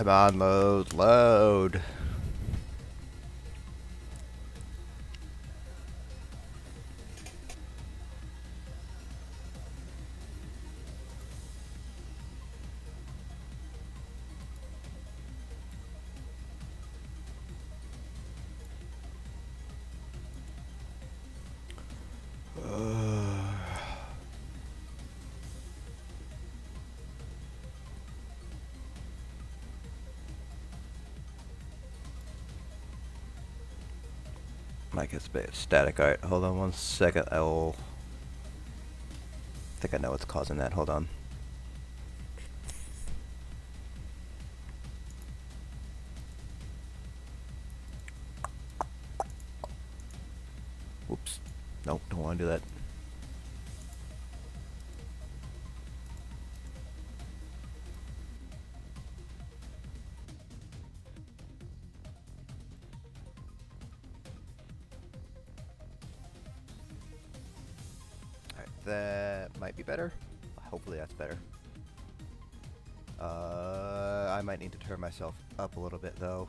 Come on, load, load. Might get a bit static. Alright, hold on one second. I think I know what's causing that. Hold on. Whoops. Nope, don't want to do that. Alright, that might be better. Hopefully that's better. I might need to turn myself up a little bit though.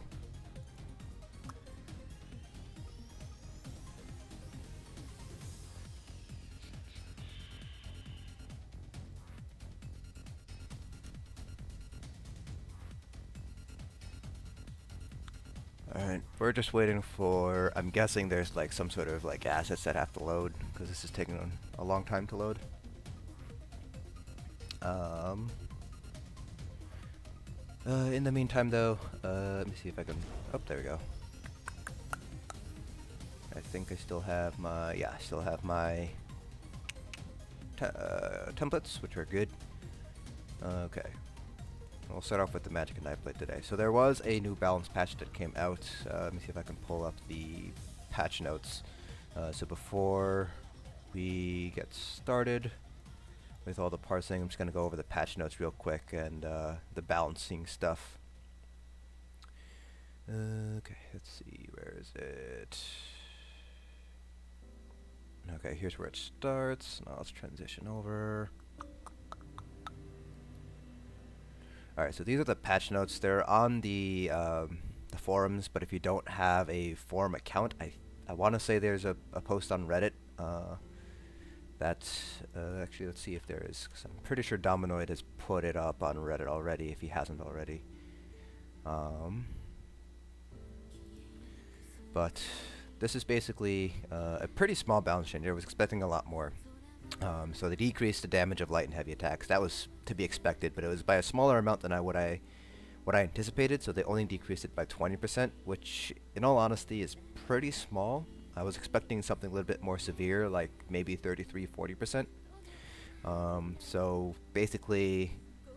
Alright, we're just waiting for, I'm guessing there's like some sort of like assets that have to load, because this is taking a long time to load. In the meantime though, let me see if I can, oh there we go. I think I still have my, yeah, I still have my templates, which are good. Okay. We'll start off with the Magicka Nightblade today. So there was a new balance patch that came out. Let me see if I can pull up the patch notes. So before we get started with all the parsing, I'm just going to go over the patch notes real quick and the balancing stuff. Okay, let's see, where is it? Okay, here's where it starts. Now let's transition over. Alright, so these are the patch notes. They're on the forums, but if you don't have a forum account, I want to say there's a post on Reddit. Actually, let's see if there is, because I'm pretty sure Dominoid has put it up on Reddit already, if he hasn't already. But this is basically a pretty small balance change. I was expecting a lot more. So they decreased the damage of light and heavy attacks. That was to be expected, but it was by a smaller amount than what I anticipated. So they only decreased it by 20%, which, in all honesty, is pretty small. I was expecting something a little bit more severe, like maybe 33–40%. So basically,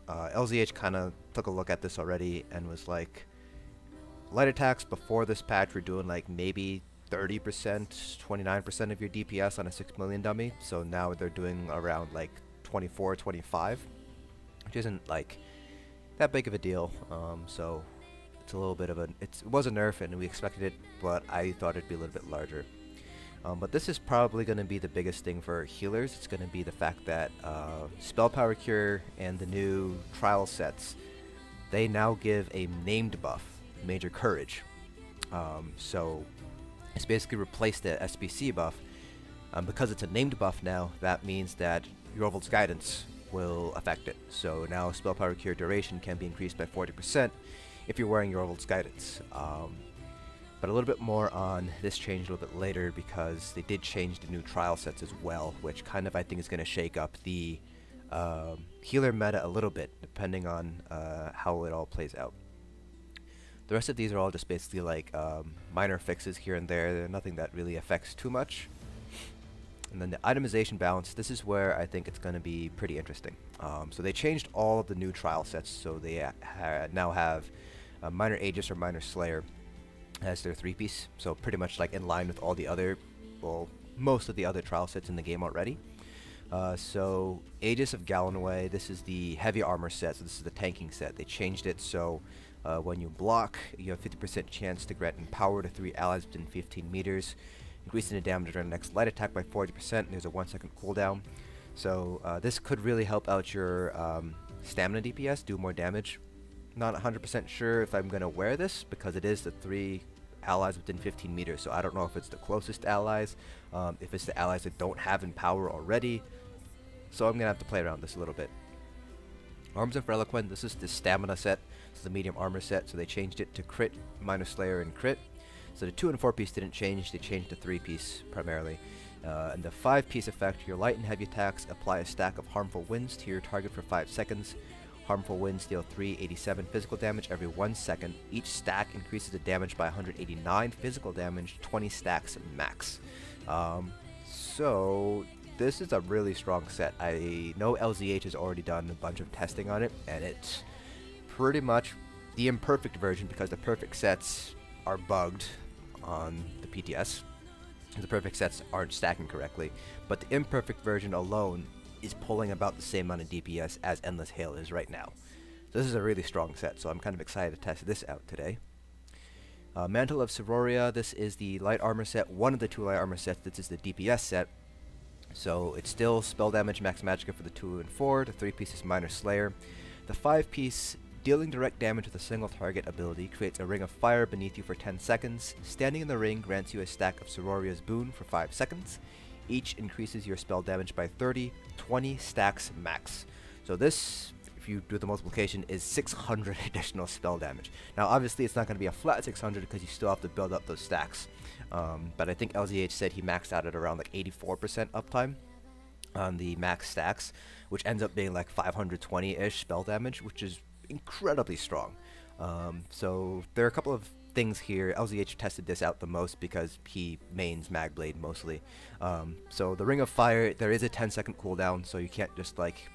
LZH kind of took a look at this already and was like, light attacks before this patch were doing like maybe 30%, 29% of your DPS on a 6 million dummy. So now they're doing around like 24, 25, which isn't like that big of a deal. So it's a little bit of a, it was a nerf and we expected it, but I thought it'd be a little bit larger. But this is probably going to be the biggest thing for healers. It's going to be the fact that Spell Power Cure and the new trial sets, they now give a named buff, Major Courage. So it's basically replaced the SBC buff. Because it's a named buff now, that means that Yorvald's Guidance will affect it. So now Spell Power Cure duration can be increased by 40% if you're wearing Yorvald's Guidance. But a little bit more on this change a little bit later, because they did change the new trial sets as well, which kind of I think is going to shake up the healer meta a little bit, depending on how it all plays out. The rest of these are all just basically like minor fixes here and there. They're nothing that really affects too much. And then the itemization balance, this is where I think it's going to be pretty interesting. So they changed all of the new trial sets, so they now have Minor Aegis or Minor Slayer as their 3-piece. So pretty much like in line with all the other, well, most of the other trial sets in the game already. So Aegis of Gallenway, this is the heavy armor set, so this is the tanking set. They changed it so when you block, you have 50% chance to grant Empower to 3 allies within 15 meters, increasing the damage during the next light attack by 40%. There's a 1-second cooldown. So this could really help out your stamina DPS, do more damage. Not 100% sure if I'm going to wear this because it is the 3 allies within 15 meters, so I don't know if it's the closest allies, if it's the allies that don't have Empower already, so I'm going to have to play around this a little bit. Arms of Reliquant, this is the stamina set, so the medium armor set, so they changed it to crit, minor slayer, and crit. So the 2 and 4 piece didn't change, they changed the 3 piece primarily. And the 5 piece effect, your light and heavy attacks apply a stack of harmful winds to your target for 5 seconds. Harmful winds deal 387 physical damage every 1 second. Each stack increases the damage by 189 physical damage, 20 stacks max. So this is a really strong set. I know LZH has already done a bunch of testing on it, and it's pretty much the imperfect version because the perfect sets are bugged on the PTS. The perfect sets aren't stacking correctly, but the imperfect version alone is pulling about the same amount of DPS as Endless Hail is right now. So this is a really strong set, so I'm kind of excited to test this out today. Mantle of Sororia, this is the light armor set, one of the 2 light armor sets. This is the DPS set. So it's still spell damage max magicka for the 2 and 4, the 3 piece is minor slayer. The 5 piece, dealing direct damage with a single target ability, creates a ring of fire beneath you for 10 seconds. Standing in the ring grants you a stack of Sororia's boon for 5 seconds. Each increases your spell damage by 30, 20 stacks max. So this, if you do the multiplication, is 600 additional spell damage. Now obviously it's not going to be a flat 600 because you still have to build up those stacks. But I think LZH said he maxed out at around like 84% uptime on the max stacks, which ends up being like 520-ish spell damage, which is incredibly strong. So there are a couple of things here. LZH tested this out the most because he mains Magblade mostly. So the Ring of Fire, there is a 10-second cooldown, so you can't just like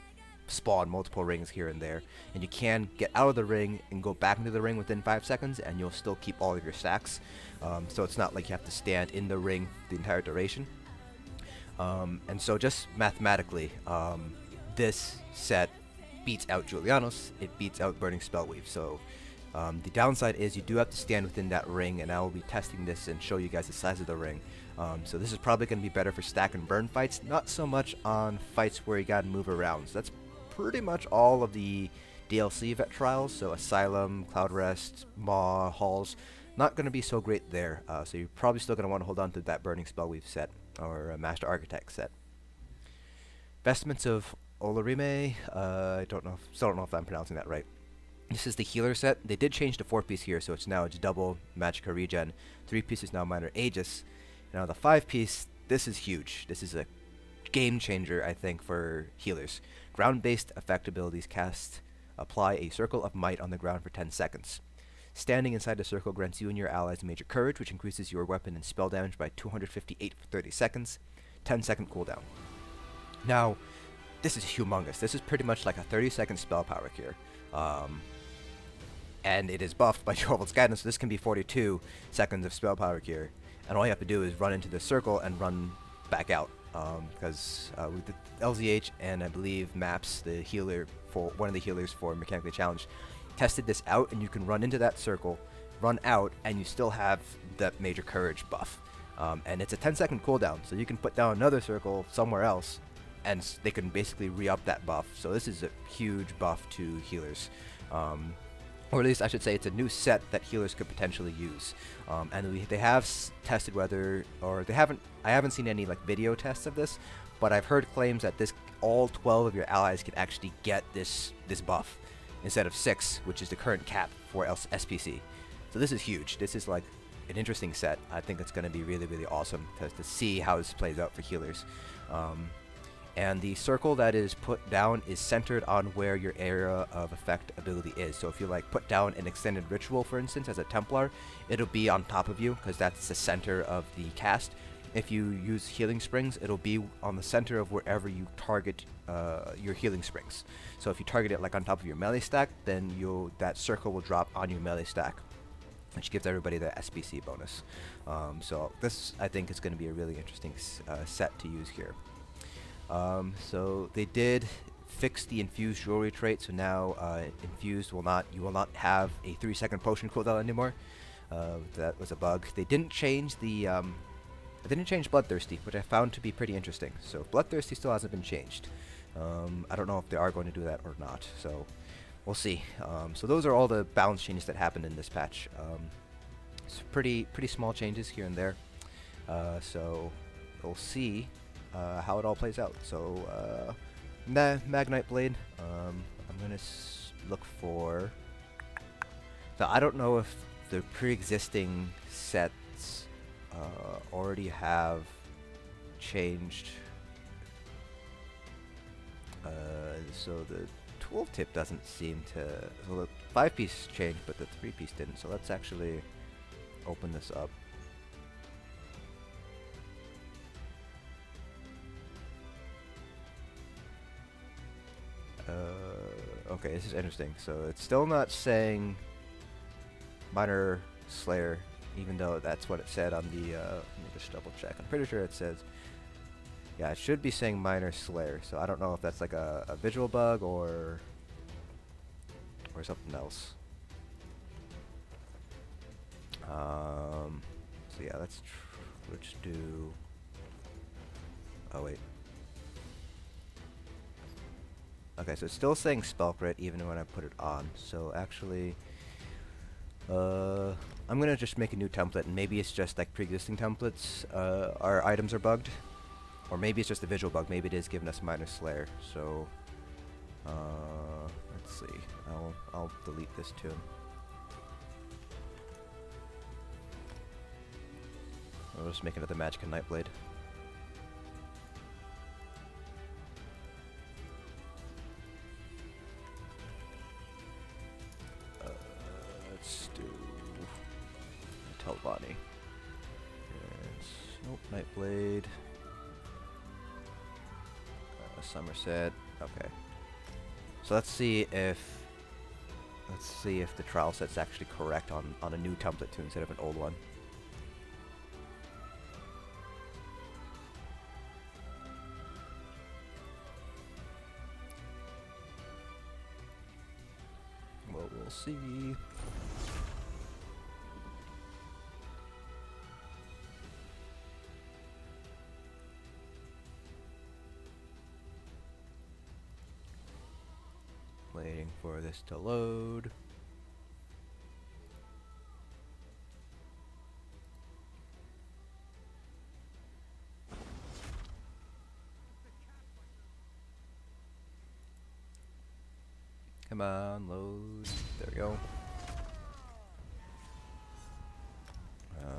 spawn multiple rings here and there. And you can get out of the ring and go back into the ring within 5 seconds, and you'll still keep all of your stacks. So it's not like you have to stand in the ring the entire duration. And so just mathematically, this set beats out Julianos, it beats out Burning Spellweave. So the downside is you do have to stand within that ring, and I will be testing this and show you guys the size of the ring. So this is probably going to be better for stack and burn fights, not so much on fights where you gotta move around. So that's pretty much all of the DLC vet trials, so Asylum, Cloud Rest, Maw, Halls, not going to be so great there. So you're probably still going to want to hold on to that Burning Spellweave set, or Master Architect set. Vestments of Olorime, still don't know if I'm pronouncing that right. This is the healer set. They did change the 4-piece here, so it's double Magicka regen. 3-piece is now minor Aegis. Now the 5-piece, this is huge. This is a game changer, I think, for healers. Ground-based effect abilities apply a circle of might on the ground for 10 seconds. Standing inside the circle grants you and your allies major courage, which increases your weapon and spell damage by 258 for 30 seconds. 10-second cooldown. Now, this is humongous. This is pretty much like a 30-second spell power cure. And it is buffed by Jorvald's Guidance, so this can be 42 seconds of spell power cure. And all you have to do is run into the circle and run back out. Because with the LZH and I believe Maps, the healer for one of the healers for Mechanically Challenged, tested this out, and you can run into that circle, run out, and you still have that major courage buff. And it's a 10-second cooldown, so you can put down another circle somewhere else, and they can basically re-up that buff. So this is a huge buff to healers. Or at least I should say it's a new set that healers could potentially use. And they have tested whether, or they haven't, I haven't seen any like video tests of this, but I've heard claims that all 12 of your allies can actually get this buff instead of 6, which is the current cap for SPC. So this is huge. This is like an interesting set. I think it's going to be really, really awesome to see how this plays out for healers. And the circle that is put down is centered on where your area of effect ability is. So if you like put down an extended ritual, for instance, as a Templar, it'll be on top of you because that's the center of the cast. If you use healing springs, it'll be on the center of wherever you target your healing springs. So if you target it like on top of your melee stack, then that circle will drop on your melee stack, which gives everybody the SPC bonus. So this, I think, is going to be a really interesting set to use here. So they did fix the infused jewelry trait, so now infused you will not have a 3-second potion cooldown anymore. That was a bug. They didn't change Bloodthirsty, which I found to be pretty interesting. So Bloodthirsty still hasn't been changed. I don't know if they are going to do that or not. So we'll see. So those are all the balance changes that happened in this patch. It's pretty small changes here and there. So we'll see how it all plays out. So Magicka Nightblade. I'm gonna look for. So I don't know if the pre-existing sets already have changed. So the tooltip doesn't seem to. So the 5-piece changed, but the 3-piece didn't. So let's actually open this up. Okay, this is interesting. So it's still not saying Minor Slayer, even though that's what it said on the. Let me just double check. I'm pretty sure it says. Yeah, it should be saying Minor Slayer. So I don't know if that's like a visual bug or something else. So yeah, let's do. Oh wait. Okay, so it's still saying spell crit even when I put it on. So actually, I'm gonna just make a new template, and maybe it's just like pre-existing templates. Our items are bugged, or maybe it's just a visual bug. Maybe it is giving us Minor Slayer. So let's see. I'll delete this too. I'll just make another Magicka Nightblade. Let's do Telvani. Nope, Nightblade. Summerset. Okay. So let's see if the trial set's actually correct on a new template too instead of an old one. Well, we'll see. Waiting for this to load. Come on, load. There we go.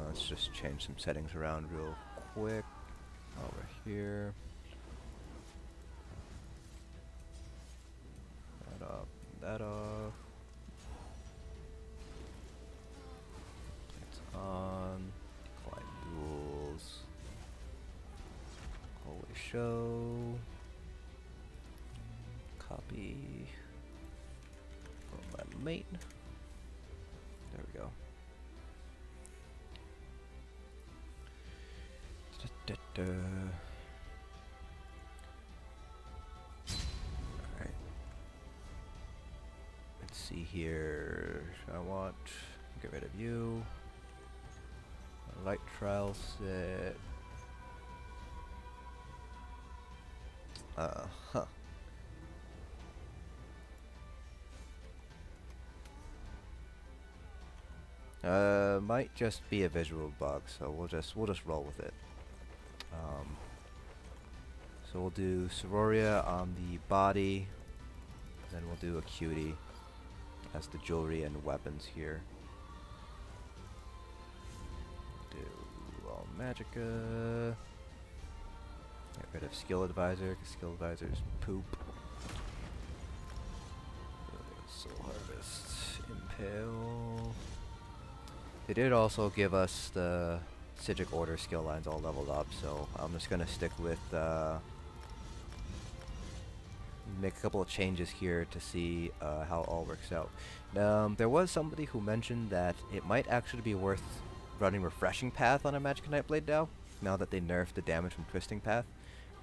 Let's just change some settings around real quick. Over here. That off. It's on. Decline rules. Always show. Copy. From my mate. There we go. Alright. Let's see here. I want get rid of you. A light trial set. Huh. Might just be a visual bug, so we'll just roll with it. So we'll do Sororia on the body, then we'll do a cutie as the jewelry and weapons here. Do all Magicka. Get rid of Skill Advisor, because Skill Advisor's poop. Soul Harvest, Impale. They did also give us the Sigil Order skill lines all leveled up, so I'm just gonna stick with make a couple of changes here to see how it all works out. There was somebody who mentioned that it might actually be worth running Refreshing Path on a Magicka Nightblade now that they nerfed the damage from Twisting Path.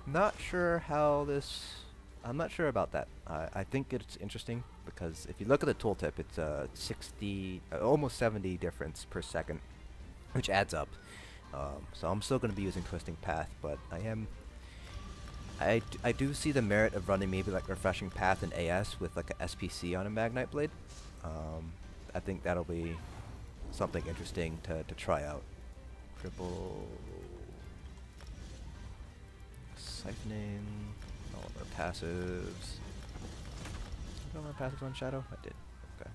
Not sure how this. I'm not sure about that. I think it's interesting because if you look at the tooltip, it's 60, almost 70 difference per second, which adds up. So I'm still going to be using Twisting Path, but I am I do see the merit of running maybe like Refreshing Path and AS with like a SPC on a Magicka Nightblade. I think that'll be something interesting to try out. Triple siphoning, all of our passives. Did all our passives on Shadow? I did. Okay.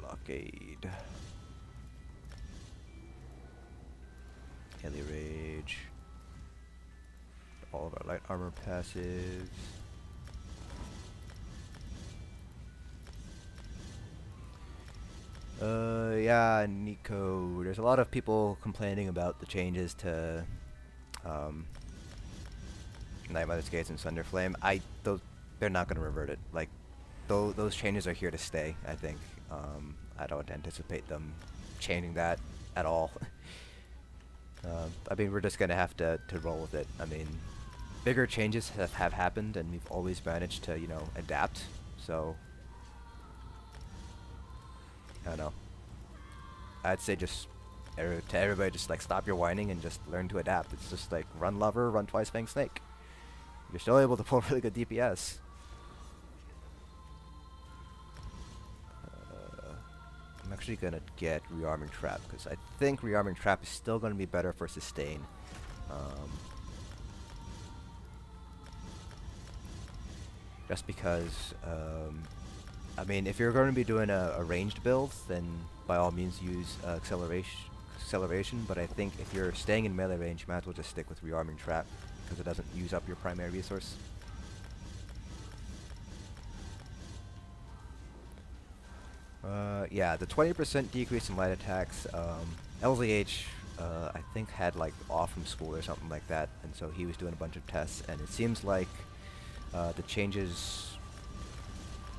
Blockade. Heavy Rage. All of our light armor passives. Yeah, Nico. There's a lot of people complaining about the changes to Nightmother's Gates and Sunderflame. They're not going to revert it. Like, those changes are here to stay, I think. I don't anticipate them changing that at all. I mean, we're just going to have to roll with it. I mean, bigger changes have happened, and we've always managed to, you know, adapt. So, I don't know. I'd say just to everybody, just like stop your whining and just learn to adapt. It's just like run Lover, run Twice Fang Snake. You're still able to pull really good DPS. I'm actually gonna get Rearming Trap because I think Rearming Trap is still gonna be better for sustain. Just because, I mean, if you're going to be doing a ranged build, then by all means use acceleration. But I think if you're staying in melee range, you might as well just stick with Rearming Trap because it doesn't use up your primary resource. Yeah, the 20% decrease in light attacks. LZH, I think, had like off from school or something like that, and so he was doing a bunch of tests, and it seems like the changes.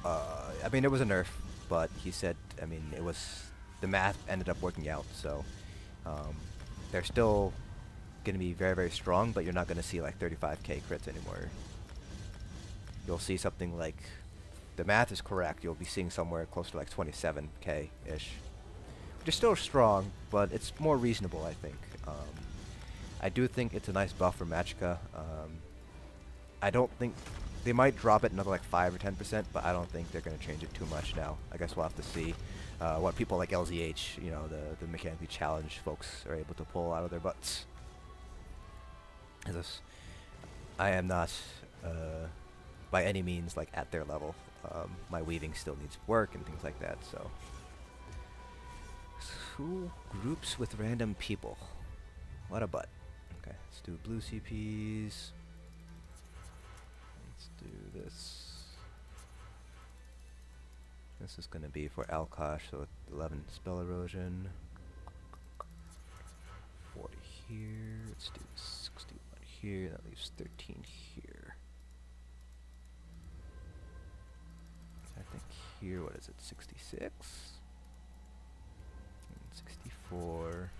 I mean, it was a nerf, but he said, I mean, it was the math ended up working out. So they're still going to be very, very strong, but you're not going to see like 35k crits anymore. You'll see something like, the math is correct, you'll be seeing somewhere close to like 27k-ish. Which is still strong, but it's more reasonable, I think. I do think it's a nice buff for Magicka. I don't think, they might drop it another like 5 or 10%, but I don't think they're going to change it too much now. I guess we'll have to see what people like LZH, you know, the mechanically challenged folks are able to pull out of their butts. I am not by any means like at their level. My weaving still needs work and things like that, so. School groups with random people. What a butt. Okay, let's do blue CPs. Let's do this. This is going to be for Alkosh, so 11 spell erosion. 40 here. Let's do 61 here. That leaves 13 here. I think here, what is it, 66? And 64.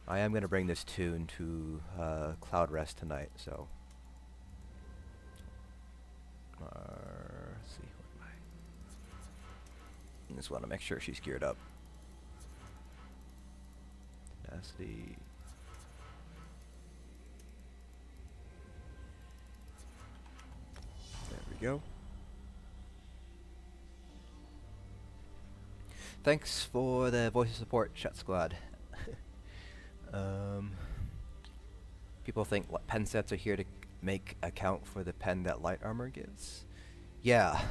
I am going to bring this tune to Cloud Rest tonight, so. Let's see, what am I? Just want to make sure she's geared up. Tenacity. There we go. Thanks for the voice of support, Chat Squad. People think pen sets are here to make account for the pen that light armor gives. Yeah,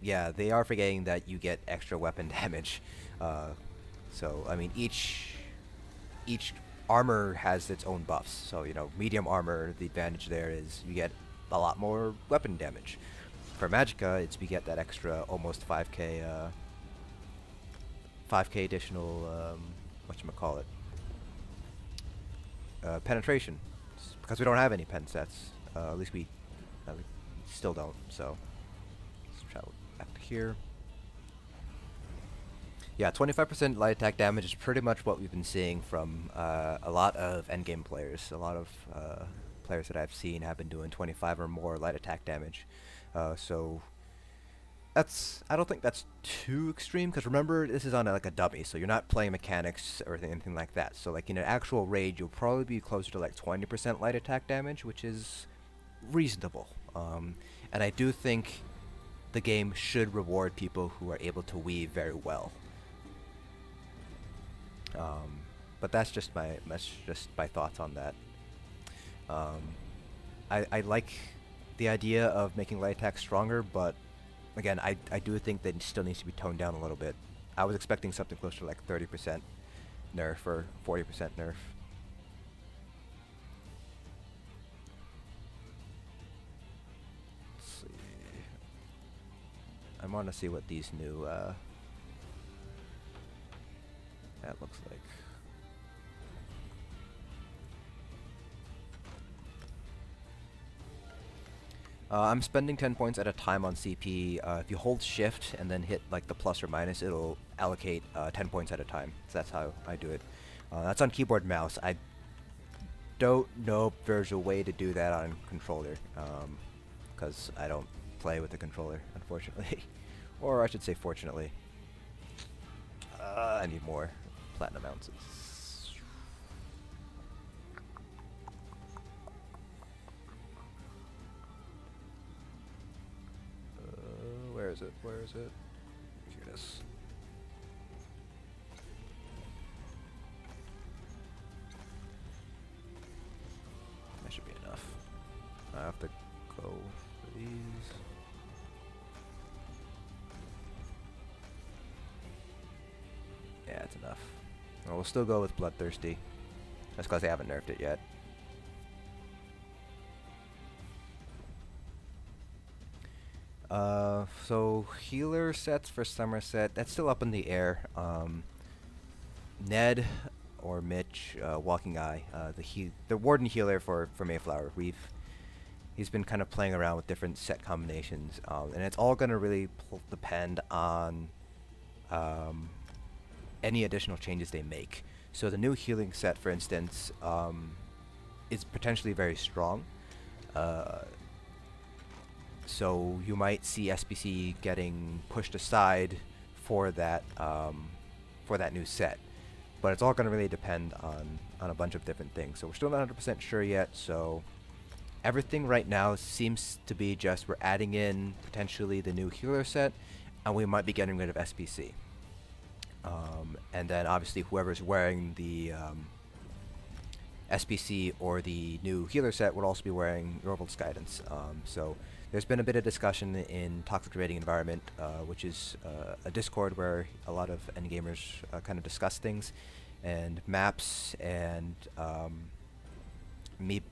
yeah, they are forgetting that you get extra weapon damage. So I mean, each armor has its own buffs. So you know, medium armor, the advantage there is you get a lot more weapon damage. For Magicka, it's we get that extra almost 5k additional whatchamacallit, penetration, because we don't have any pen sets. At least we still don't. So let's travel back to here. Yeah, 25% light attack damage is pretty much what we've been seeing from a lot of endgame players. A lot of players that I've seen have been doing 25 or more light attack damage. So I don't think that's too extreme, because remember, this is on like a dummy, so you're not playing mechanics or anything like that. So like in an actual raid, you'll probably be closer to like 20% light attack damage, which is reasonable. And I do think the game should reward people who are able to weave very well. But that's just my thoughts on that. I like the idea of making light attack stronger, but again, I do think that it still needs to be toned down a little bit. I was expecting something closer to like 30% nerf or 40% nerf. Let's see. I want to see what these new that looks like. I'm spending 10 points at a time on CP. If you hold shift and then hit like the plus or minus, it'll allocate 10 points at a time. So that's how I do it. That's on keyboard and mouse. I don't know if there's a way to do that on controller, because I don't play with the controller, unfortunately. Or I should say fortunately. I need more platinum ounces. Where is it? Where is it? Here it is. That should be enough. I have to go for these. Yeah, it's enough. Well, we'll still go with Bloodthirsty. That's because they haven't nerfed it yet. So healer sets for Summerset, that's still up in the air. Ned or Mitch, Walking Eye, the Warden healer for Mayflower. He's been kind of playing around with different set combinations, and it's all going to really depend on any additional changes they make. So the new healing set, for instance, is potentially very strong. So you might see SPC getting pushed aside for that new set, but it's all going to really depend on a bunch of different things. So we're still not 100% sure yet. So everything right now seems to be just we're adding in potentially the new healer set, and we might be getting rid of SPC. And then obviously whoever's wearing the SPC or the new healer set would also be wearing Yorvald's Guidance. So there's been a bit of discussion in Toxic Raiding Environment, which is a Discord where a lot of endgamers kind of discuss things, and Maps and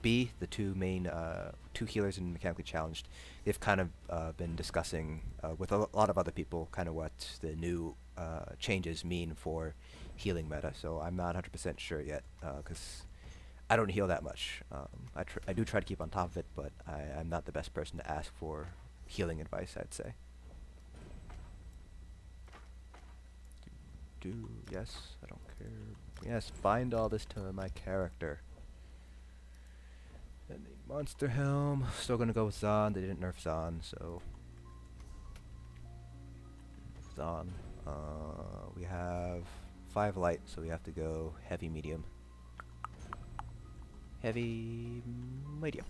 B, the two main two healers in Mechanically Challenged, they've kind of been discussing with a lot of other people kind of what the new changes mean for healing meta. So I'm not 100% sure yet, because I don't heal that much. I do try to keep on top of it, but I'm not the best person to ask for healing advice, I'd say. Yes, I don't care. Yes, bind all this to my character. And the Monster Helm, still gonna go with Zahn. They didn't nerf Zahn, so Zahn. We have 5 light, so we have to go heavy medium. Heavy medium.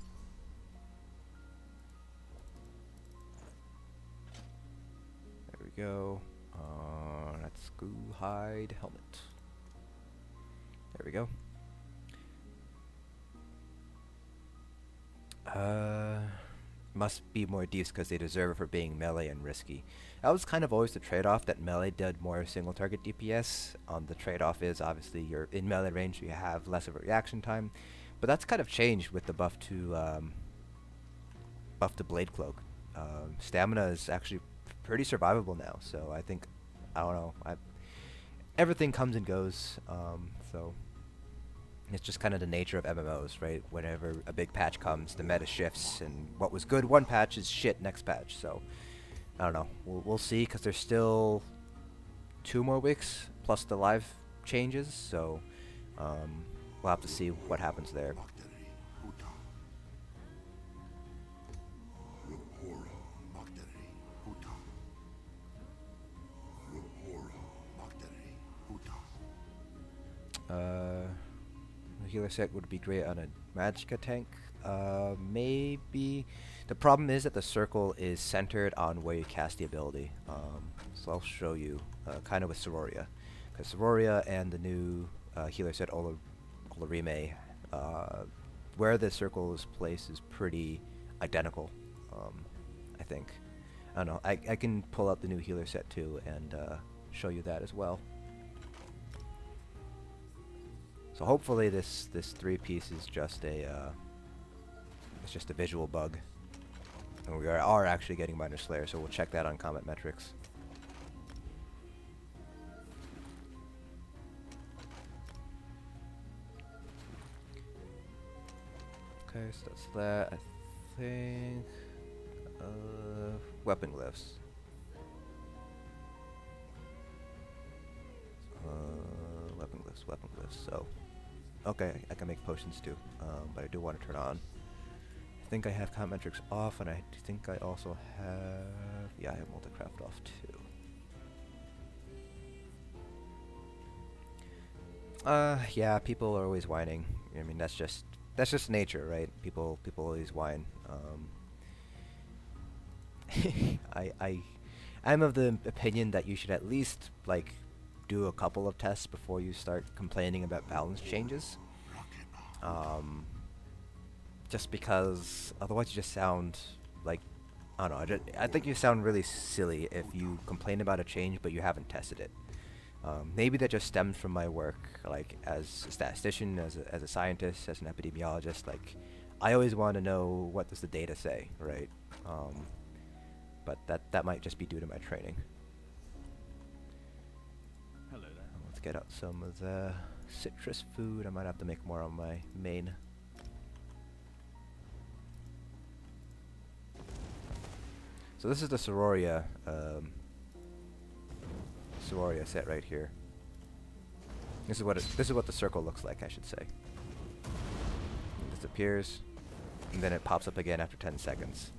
There we go. Let's go hide helmet. There we go. Must be more deeps because they deserve it for being melee and risky. That was kind of always the trade-off, that melee did more single target DPS. The trade-off is obviously you're in melee range, so you have less of a reaction time. But that's kind of changed with the buff to Blade Cloak. Stamina is actually pretty survivable now, so I think, I don't know, everything comes and goes, so it's just kind of the nature of MMOs, right? Whenever a big patch comes, the meta shifts, and what was good one patch is shit next patch, so I don't know. We'll see, because there's still 2 more weeks, plus the live changes, so we'll have to see what happens there. healer set would be great on a Magicka tank. Maybe. The problem is that the circle is centered on where you cast the ability. So I'll show you, kind of with Sororia. Because Sororia and the new healer set Olorime, where the circle is placed is pretty identical, I think. I don't know, I can pull out the new healer set too and show you that as well. So hopefully this 3-piece is just a it's just a visual bug, and we are actually getting Minor Slayer, so we'll check that on Combat Metrics. Okay, so that's that. I think weapon glyphs. Weapon glyphs. So, okay, I can make potions too, but I do want to turn on. I think I have Combat Metrics off, and I think I also have, yeah, I have Multicraft off too. Yeah, people are always whining. I mean, that's just nature, right? People always whine. I'm of the opinion that you should at least like do a couple of tests before you start complaining about balance changes. Just because otherwise you just sound like, I don't know, I think you sound really silly if you complain about a change but you haven't tested it. Maybe that just stems from my work, like as a statistician, as a scientist, as an epidemiologist. Like, I always want to know what does the data say, right? But that might just be due to my training. Hello there. Let's get out some of the citrus food. I might have to make more on my main. So this is the Sororia set right here. This is what the circle looks like, I should say. It disappears, and then it pops up again after 10 seconds.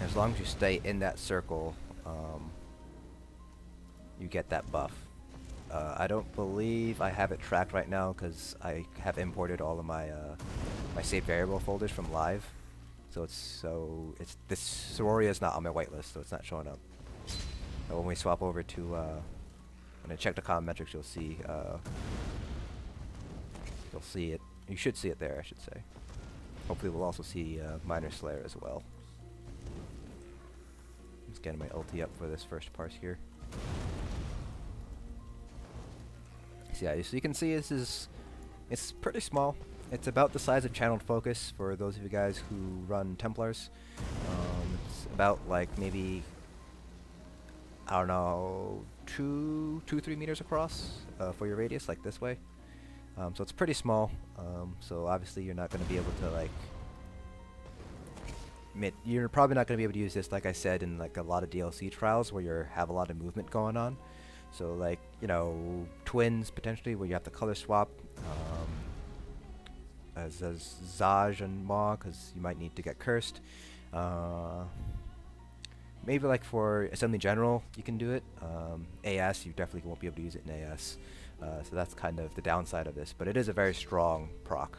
As long as you stay in that circle, you get that buff. I don't believe I have it tracked right now because I have imported all of my my saved variable folders from live, so this Sororia is not on my whitelist, so it's not showing up. But when we swap over to when I check the comm metrics, you'll see it. You should see it there, I should say. Hopefully, we'll also see Minor Slayer as well. Just getting my ulti up for this first parse here. So yeah, so you can see it's pretty small. It's about the size of Channeled Focus for those of you guys who run Templars. It's about like maybe, I don't know, 3 meters across for your radius, like this way. So it's pretty small. So obviously you're not going to be able to like. You're probably not going to be able to use this, like I said, in like a lot of DLC trials where you have a lot of movement going on. So like, you know, twins potentially where you have to color swap as Zaj and Maw, because you might need to get cursed. Maybe like for Assembly General you can do it. AS, you definitely won't be able to use it in AS. So that's kind of the downside of this, but it is a very strong proc.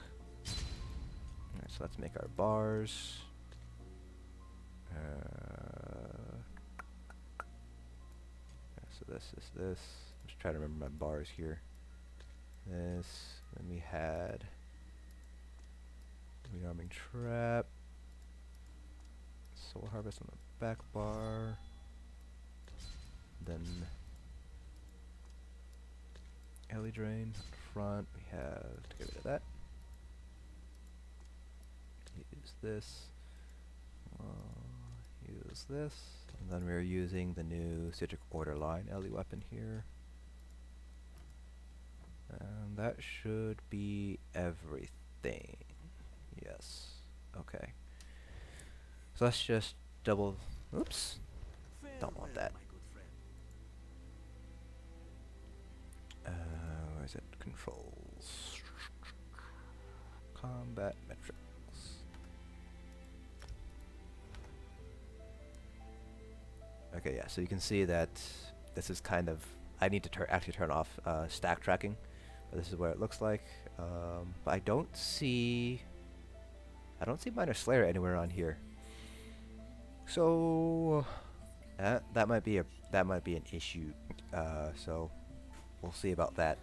Alright, so let's make our bars. So this is this. Just try to remember my bars here. This, then we had rearming trap, soul harvest on the back bar, then alley drain up front. We have to get rid of that. Use this. Use this. And then we're using the new Citric Order line LE weapon here. And that should be everything. Yes. Okay. So let's just double. Oops. Don't want that. Where is it? Controls. Combat metrics. Okay, yeah, so you can see that this is kind of, I need to actually turn off stack tracking, but this is what it looks like. But I don't see Minor Slayer anywhere on here. So that might be an issue. So we'll see about that.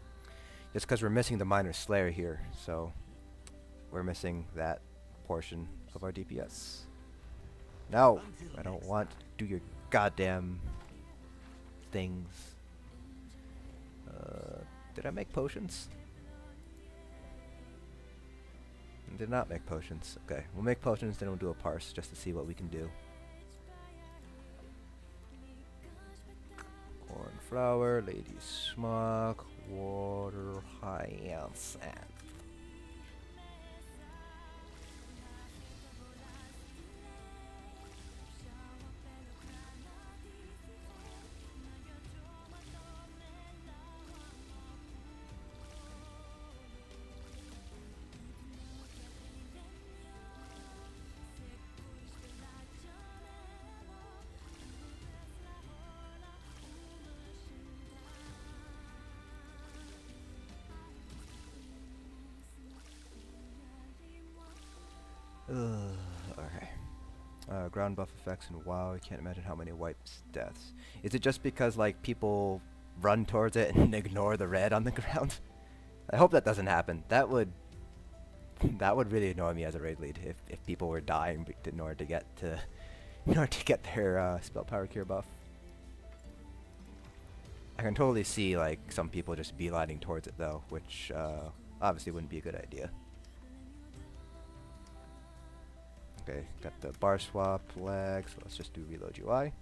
Just because we're missing the Minor Slayer here, so we're missing that portion of our DPS. No, I don't want to do your goddamn things. Did I make potions? Did not make potions. Okay, we'll make potions, then we'll do a parse just to see what we can do. Cornflower, lady smock, water, hyacinth. Okay. Ground buff effects and WoW. I can't imagine how many wipes deaths. Is it just because like people run towards it and ignore the red on the ground? I hope that doesn't happen. That would really annoy me as a raid lead if people were dying in order to get their spell power cure buff. I can totally see like some people just beelining towards it though, which obviously wouldn't be a good idea. Okay, got the bar swap lag, so let's just do reload UI.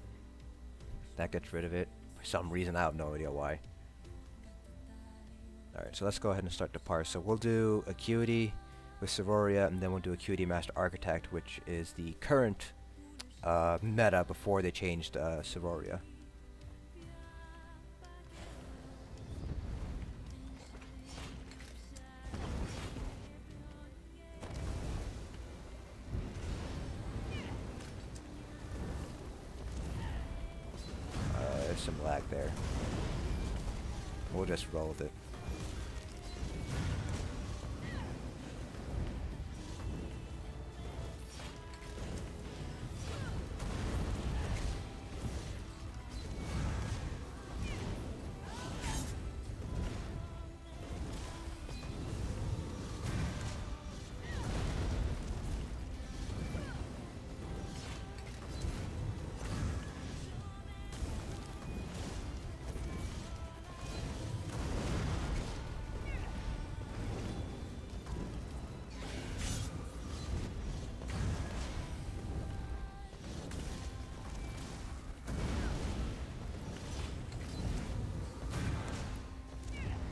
That gets rid of it. For some reason, I have no idea why. Alright, so let's go ahead and start to parse. So we'll do Acuity with Sororia, and then we'll do Acuity Master Architect, which is the current meta before they changed Sororia. Some lag there. We'll just roll with it.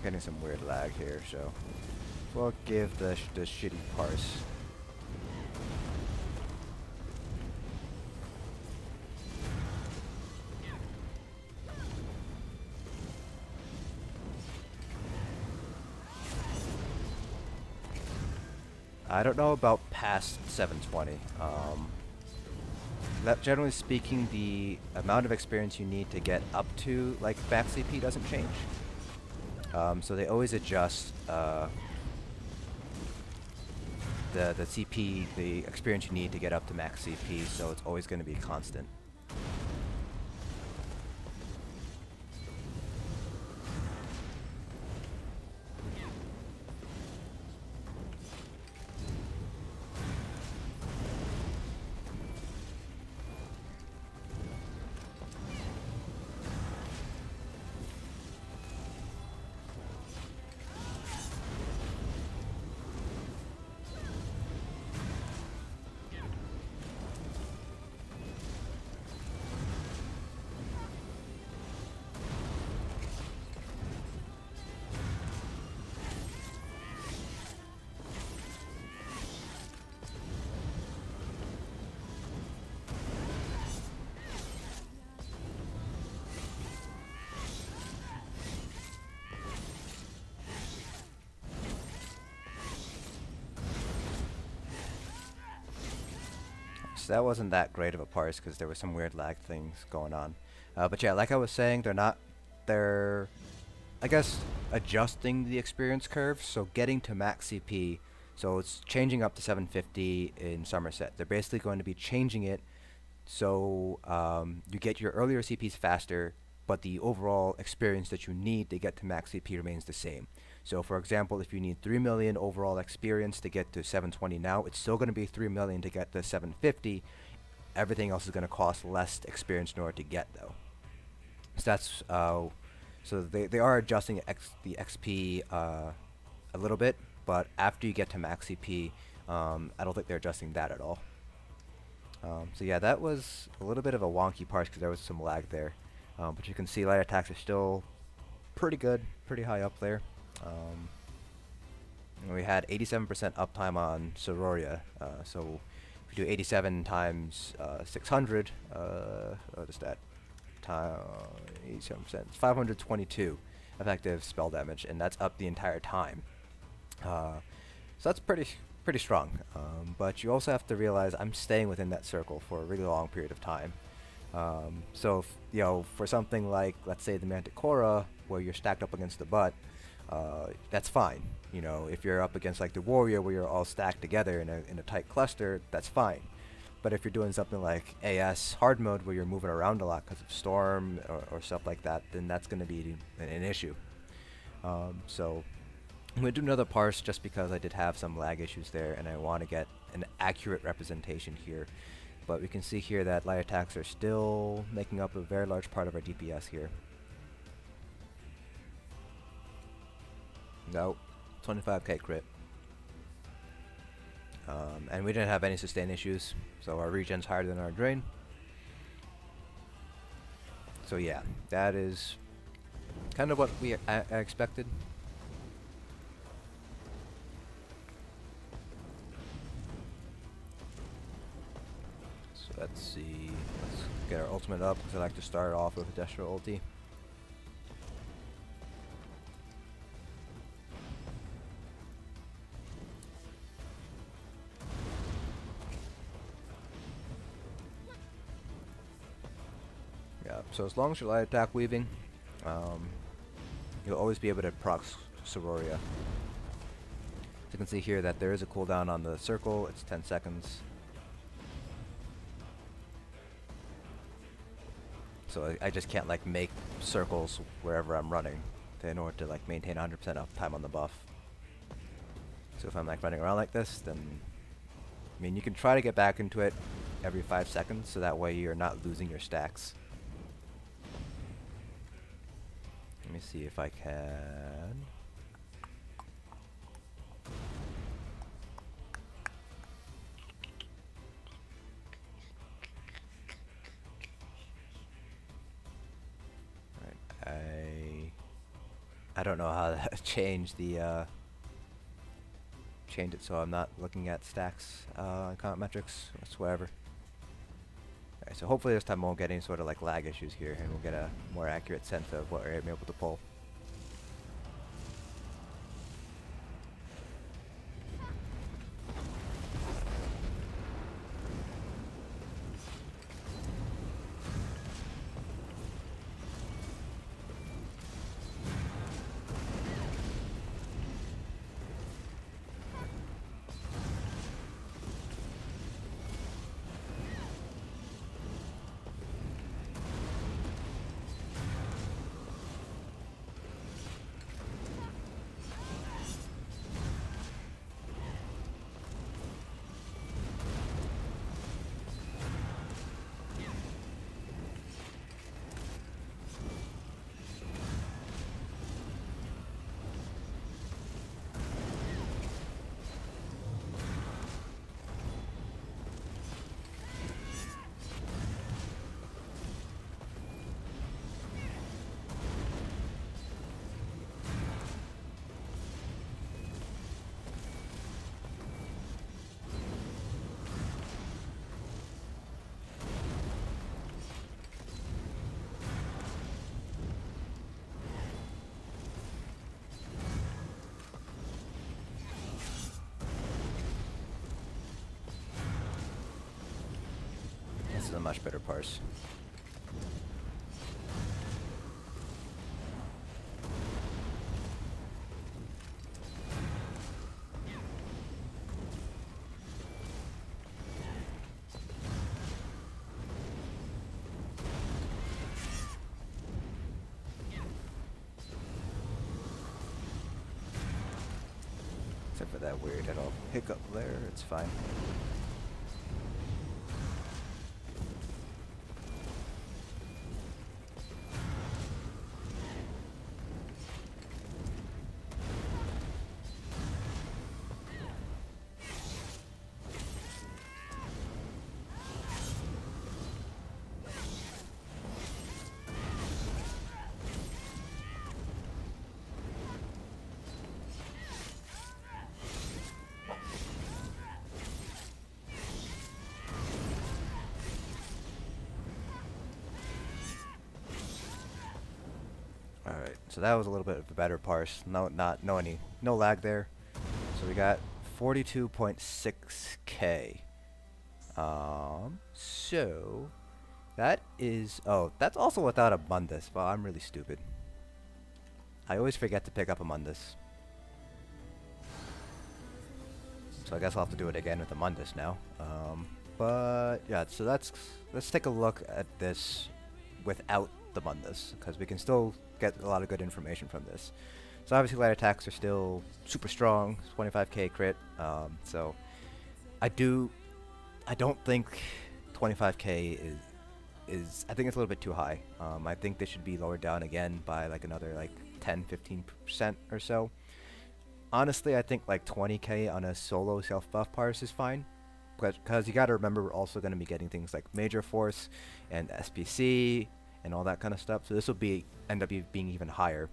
Getting some weird lag here, so we'll give the shitty parse. I don't know about past 720. Generally speaking, the amount of experience you need to get up to like max CP doesn't change. So they always adjust the CP, the experience you need to get up to max CP, so it's always going to be constant. So that wasn't that great of a parse because there were some weird lag things going on. But yeah, like I was saying, they're, I guess, adjusting the experience curve, so getting to max CP, so it's changing up to 750 in Summerset. They're basically going to be changing it so you get your earlier CPs faster, but the overall experience that you need to get to max CP remains the same. So for example, if you need 3 million overall experience to get to 720 now, it's still going to be 3 million to get to 750. Everything else is going to cost less experience in order to get, though. So that's so they are adjusting the XP a little bit, but after you get to max CP, I don't think they're adjusting that at all. So yeah, that was a little bit of a wonky parse because there was some lag there. But you can see light attacks are still pretty good, pretty high up there. And we had 87% uptime on Sororia, so if you do 87 times 600, what is that? 87%, it's 522 effective spell damage, and that's up the entire time. So that's pretty strong. But you also have to realize I'm staying within that circle for a really long period of time. So if, you know, for something like, let's say, the Manticora, where you're stacked up against the butt, that's fine. You know, if you're up against like the Warrior, where you're all stacked together in a tight cluster, that's fine. But if you're doing something like AS hard mode, where you're moving around a lot because of storm or stuff like that, then that's going to be an issue. So I'm going to do another parse just because I did have some lag issues there, and I want to get an accurate representation here. But we can see here that light attacks are still making up a very large part of our DPS here. Nope, 25k crit. And we didn't have any sustain issues, so our regen's higher than our drain. So yeah, that is kind of what I expected. So let's see, let's get our ultimate up, because I like to start off with a Destro ulti. So as long as you're light attack weaving, you'll always be able to proc Sororia. So you can see here that there is a cooldown on the circle, it's 10 seconds. So I just can't like make circles wherever I'm running in order to like maintain 100% uptime on the buff. So if I'm like running around like this, then I mean you can try to get back into it every 5 seconds, so that way you're not losing your stacks. Let me see if I can. Alright, I don't know how to change the change it so I'm not looking at stacks on comp metrics whatsoever. Alright, so hopefully this time I won't get any sort of like lag issues here, and we'll get a more accurate sense of what we're able to pull. This is a much better parse. for that weird little hiccup there. It's fine. Alright, so that was a little bit of a better parse. No lag there. So we got 42.6k. So that is, oh, that's also without a Mundus. Well, I'm really stupid. I always forget to pick up a Mundus. So I guess I'll have to do it again with the Mundus now. But yeah, so let's take a look at this without the Mundus, because we can still get a lot of good information from this. So obviously light attacks are still super strong, 25k crit. So I don't think 25k is I think it's a little bit too high. I think this should be lowered down again by like another like 10-15% or so. Honestly, I think like 20k on a solo self-buff parse is fine, because you got to remember we're also going to be getting things like Major Force and SPC and all that kind of stuff. So this will end up being even higher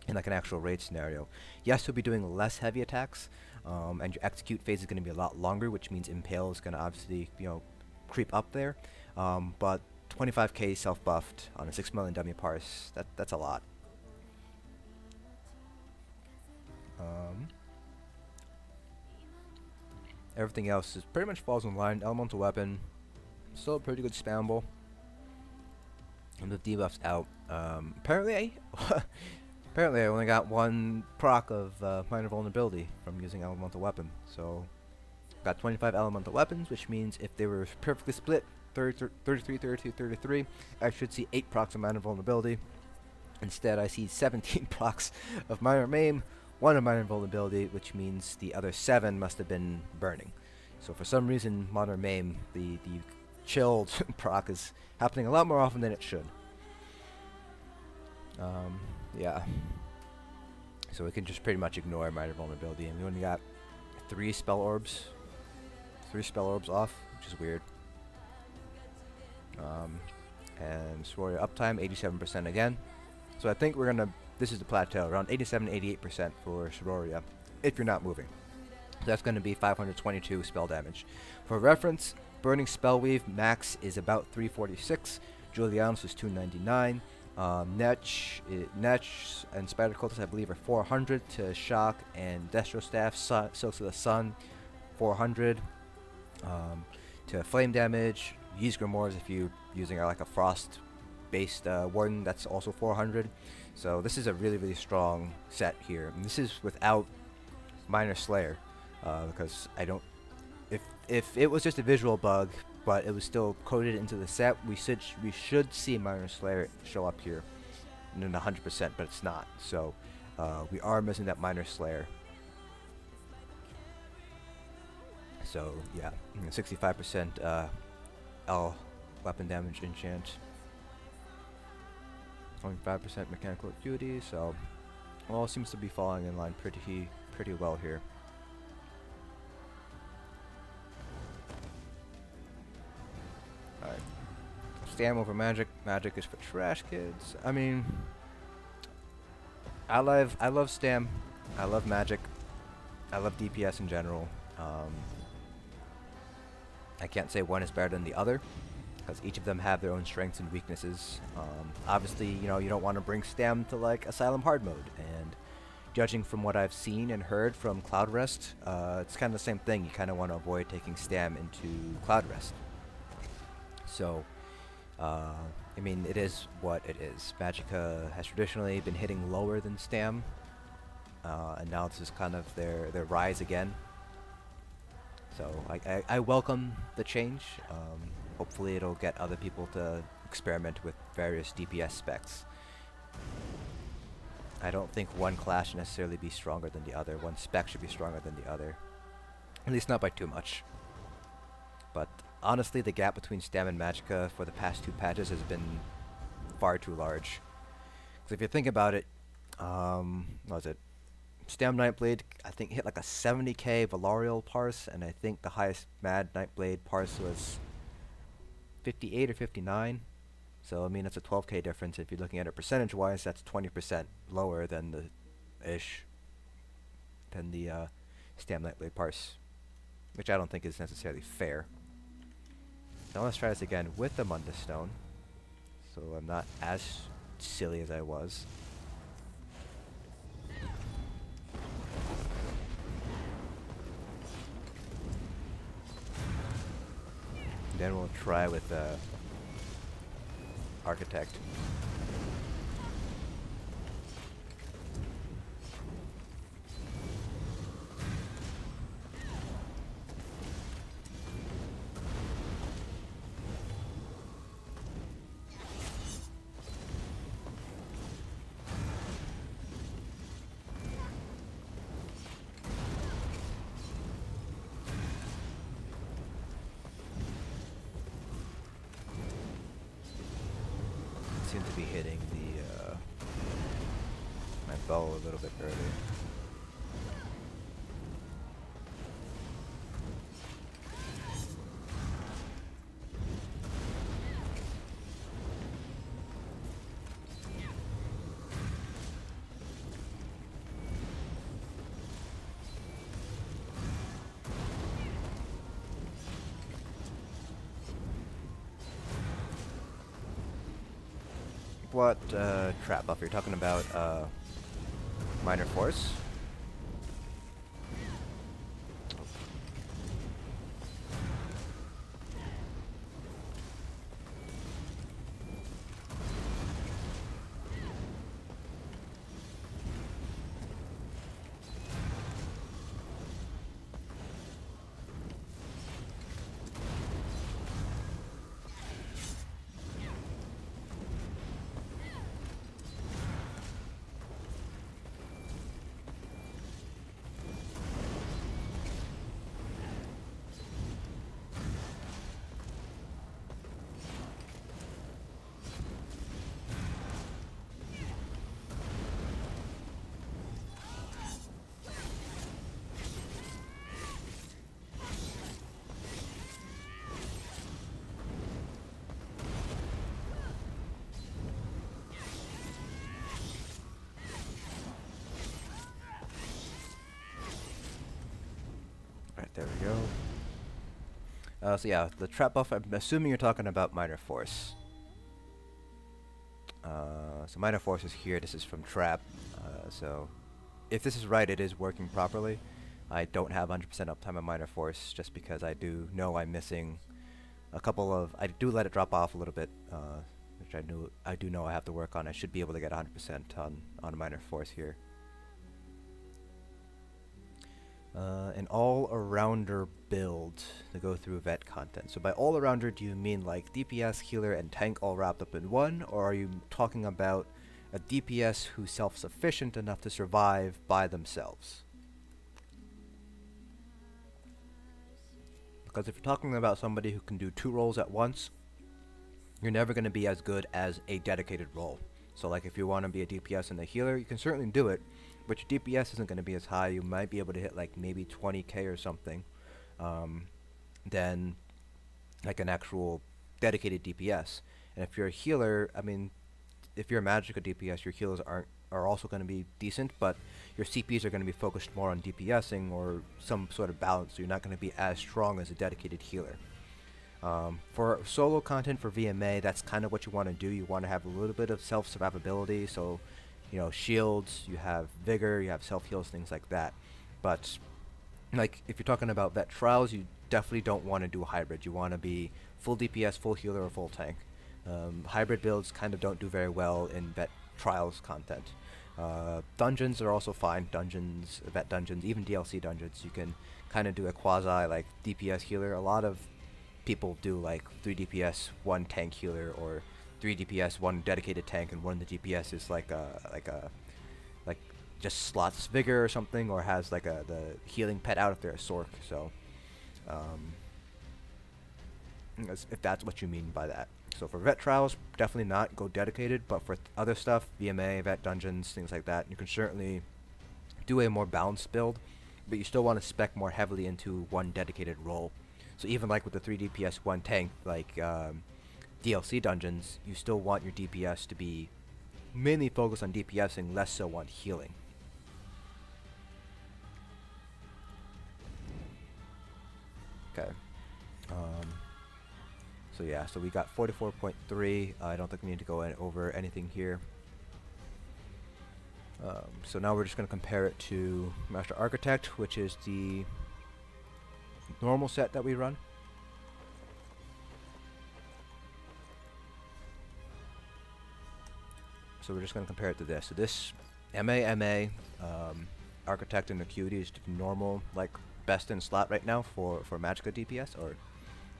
in like an actual raid scenario. Yes, you'll be doing less heavy attacks, and your execute phase is going to be a lot longer, which means Impale is going to obviously, you know, creep up there. But 25k self-buffed on a 6 million dummy parse, that's a lot. Everything else is pretty much falls in line. Elemental weapon, still a pretty good spammable. And the debuffs out. Apparently I only got one proc of minor vulnerability from using elemental weapon. So got 25 elemental weapons, which means if they were perfectly split, 33, 32, 33, I should see 8 procs of minor vulnerability. Instead, I see 17 procs of minor maim, 1 of minor vulnerability, which means the other 7 must have been burning. So for some reason, modern maim, the chilled proc is happening a lot more often than it should. Yeah. So we can just pretty much ignore minor vulnerability, and we only got 3 spell orbs. 3 spell orbs off, which is weird. And Sororia uptime, 87% again. So I think we're gonna, this is the plateau, around 87-88% for Sororia, if you're not moving. So that's gonna be 522 spell damage. For reference, Burning Spellweave max is about 346, Julianus is 299, Netch and Spider Cultist I believe are 400 to Shock, and Destro Staff, Silks of the Sun, 400, to Flame damage, Ys Grimoires if you're using like a Frost based Warden, that's also 400. So this is a really strong set here, and this is without Minor Slayer, because I don't, if it was just a visual bug but it was still coded into the set, we should see Minor Slayer show up here in 100%, but it's not. So we are missing that Minor Slayer. So yeah, 65% L weapon damage enchant, 25% mechanical acuity. So all seems to be falling in line pretty well here. Alright. Stam over magic. Magic is for trash kids. I mean, I love Stam. I love magic. I love DPS in general. I can't say one is better than the other, because each of them have their own strengths and weaknesses. Obviously, you know, you don't want to bring Stam to like Asylum hard mode, and judging from what I've seen and heard from Cloud Rest, it's kind of the same thing. You kind of want to avoid taking Stam into Cloud Rest. So, I mean, it is what it is. Magicka has traditionally been hitting lower than Stam, and now this is kind of their rise again. So I welcome the change. Hopefully it'll get other people to experiment with various DPS specs. I don't think one class should necessarily be stronger than the other. One spec should be stronger than the other. At least not by too much. But honestly, the gap between Stam and Magicka for the past 2 patches has been far too large. Because if you think about it, what was it? Stam Nightblade, I think, hit like a 70k Valorial parse, and I think the highest Mad Nightblade parse was 58 or 59. So, I mean, it's a 12k difference. If you're looking at it percentage-wise, that's 20% lower than the Stam Nightblade parse, which I don't think is necessarily fair. Now let's try this again with the Mundus Stone, so I'm not as silly as I was. Then we'll try with Architect. Seem to be hitting the my bow a little bit early. What trap buff? You're talking about minor force? There we go. So yeah, the trap buff, I'm assuming you're talking about minor force. So minor force is here, this is from trap. So if this is right, it is working properly. I don't have 100% uptime on minor force just because I do know I'm missing a couple of, I do let it drop off a little bit, which I do know I have to work on. I should be able to get 100% on minor force here. An all-arounder build to go through vet content. So by all-arounder, do you mean like DPS, healer, and tank all wrapped up in one, or are you talking about a DPS who's self-sufficient enough to survive by themselves? Because if you're talking about somebody who can do 2 roles at once, you're never going to be as good as a dedicated role. So like if you want to be a DPS and a healer, you can certainly do it, but your DPS isn't going to be as high. You might be able to hit like maybe 20k or something, than like an actual dedicated DPS. And if you're a healer, I mean, if you're a Magicka DPS, your healers are also going to be decent, but your CPs are going to be focused more on DPSing or some sort of balance, so you're not going to be as strong as a dedicated healer. For solo content for VMA, that's kind of what you want to do. You want to have a little bit of self-survivability, so you know, shields, you have vigor, you have self-heals, things like that. But like if you're talking about vet trials, you definitely don't want to do a hybrid. You want to be full DPS, full healer, or full tank. Hybrid builds kind of don't do very well in vet trials content. Dungeons are also fine. Dungeons, vet dungeons, even DLC dungeons, you can kind of do a quasi like DPS healer. A lot of people do like 3 DPS, 1 tank healer, or 3 DPS, 1 dedicated tank, and 1 of the DPS is like a just slots Vigor or something, or has like the healing pet out if they're a Sork. So, if that's what you mean by that. So for vet trials, definitely not go dedicated, but for other stuff, VMA, vet dungeons, things like that, you can certainly do a more balanced build, but you still want to spec more heavily into one dedicated role. So even like with the 3 DPS 1 tank, like DLC dungeons, you still want your DPS to be mainly focused on DPSing, less so on healing. Okay. So yeah, so we got 44.3. I don't think we need to go over anything here. So now we're just going to compare it to Master Architect, which is the normal set that we run. So we're just going to compare it to this. So this MA, Architect and Acuity is the normal, like, best in slot right now for Magicka DPS, or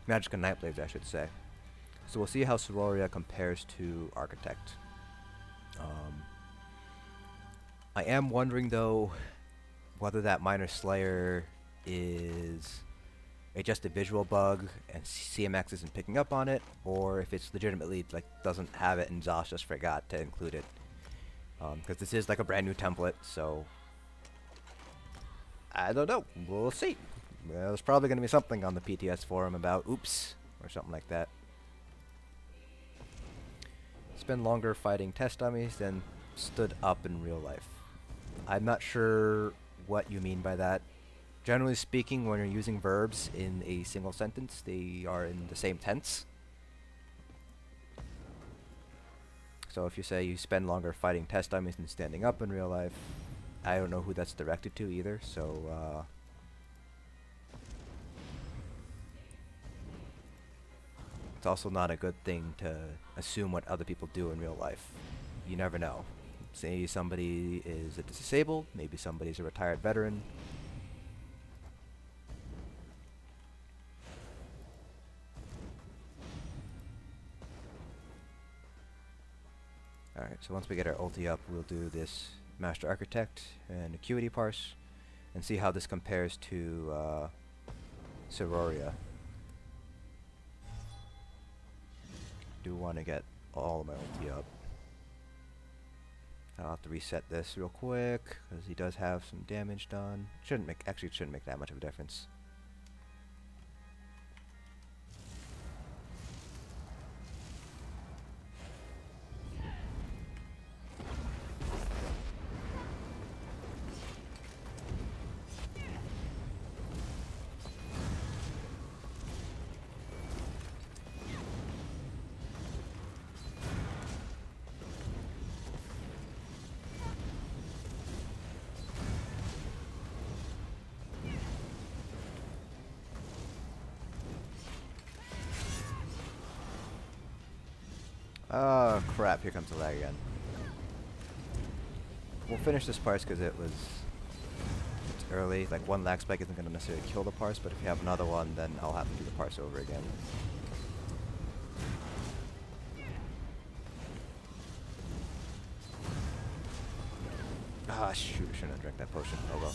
Magicka Nightblades, I should say. So we'll see how Sororia compares to Architect. I am wondering, though, whether that Minor Slayer is just a visual bug and CMX isn't picking up on it, or if it's legitimately like doesn't have it and Zosh just forgot to include it. Because this is like a brand new template, so I don't know. We'll see. There's probably going to be something on the PTS forum about oops or something like that. Spend longer fighting test dummies than stood up in real life. I'm not sure what you mean by that. Generally speaking, when you're using verbs in a single sentence, they are in the same tense. So if you say you spend longer fighting test dummies than standing up in real life, I don't know who that's directed to either, so it's also not a good thing to assume what other people do in real life. You never know. Say somebody is a disabled, maybe somebody's a retired veteran. Alright, so once we get our ulti up, we'll do this Master Architect and Acuity Parse and see how this compares to Sororia. Do want to get all of my ulti up. I'll have to reset this real quick because he does have some damage done. Actually it shouldn't make that much of a difference. Oh crap, here comes the lag again. We'll finish this parse because it's early. Like one lag spike isn't going to necessarily kill the parse, but if you have another one, then I'll have to do the parse over again. Ah shoot, I shouldn't have drank that potion. Oh well.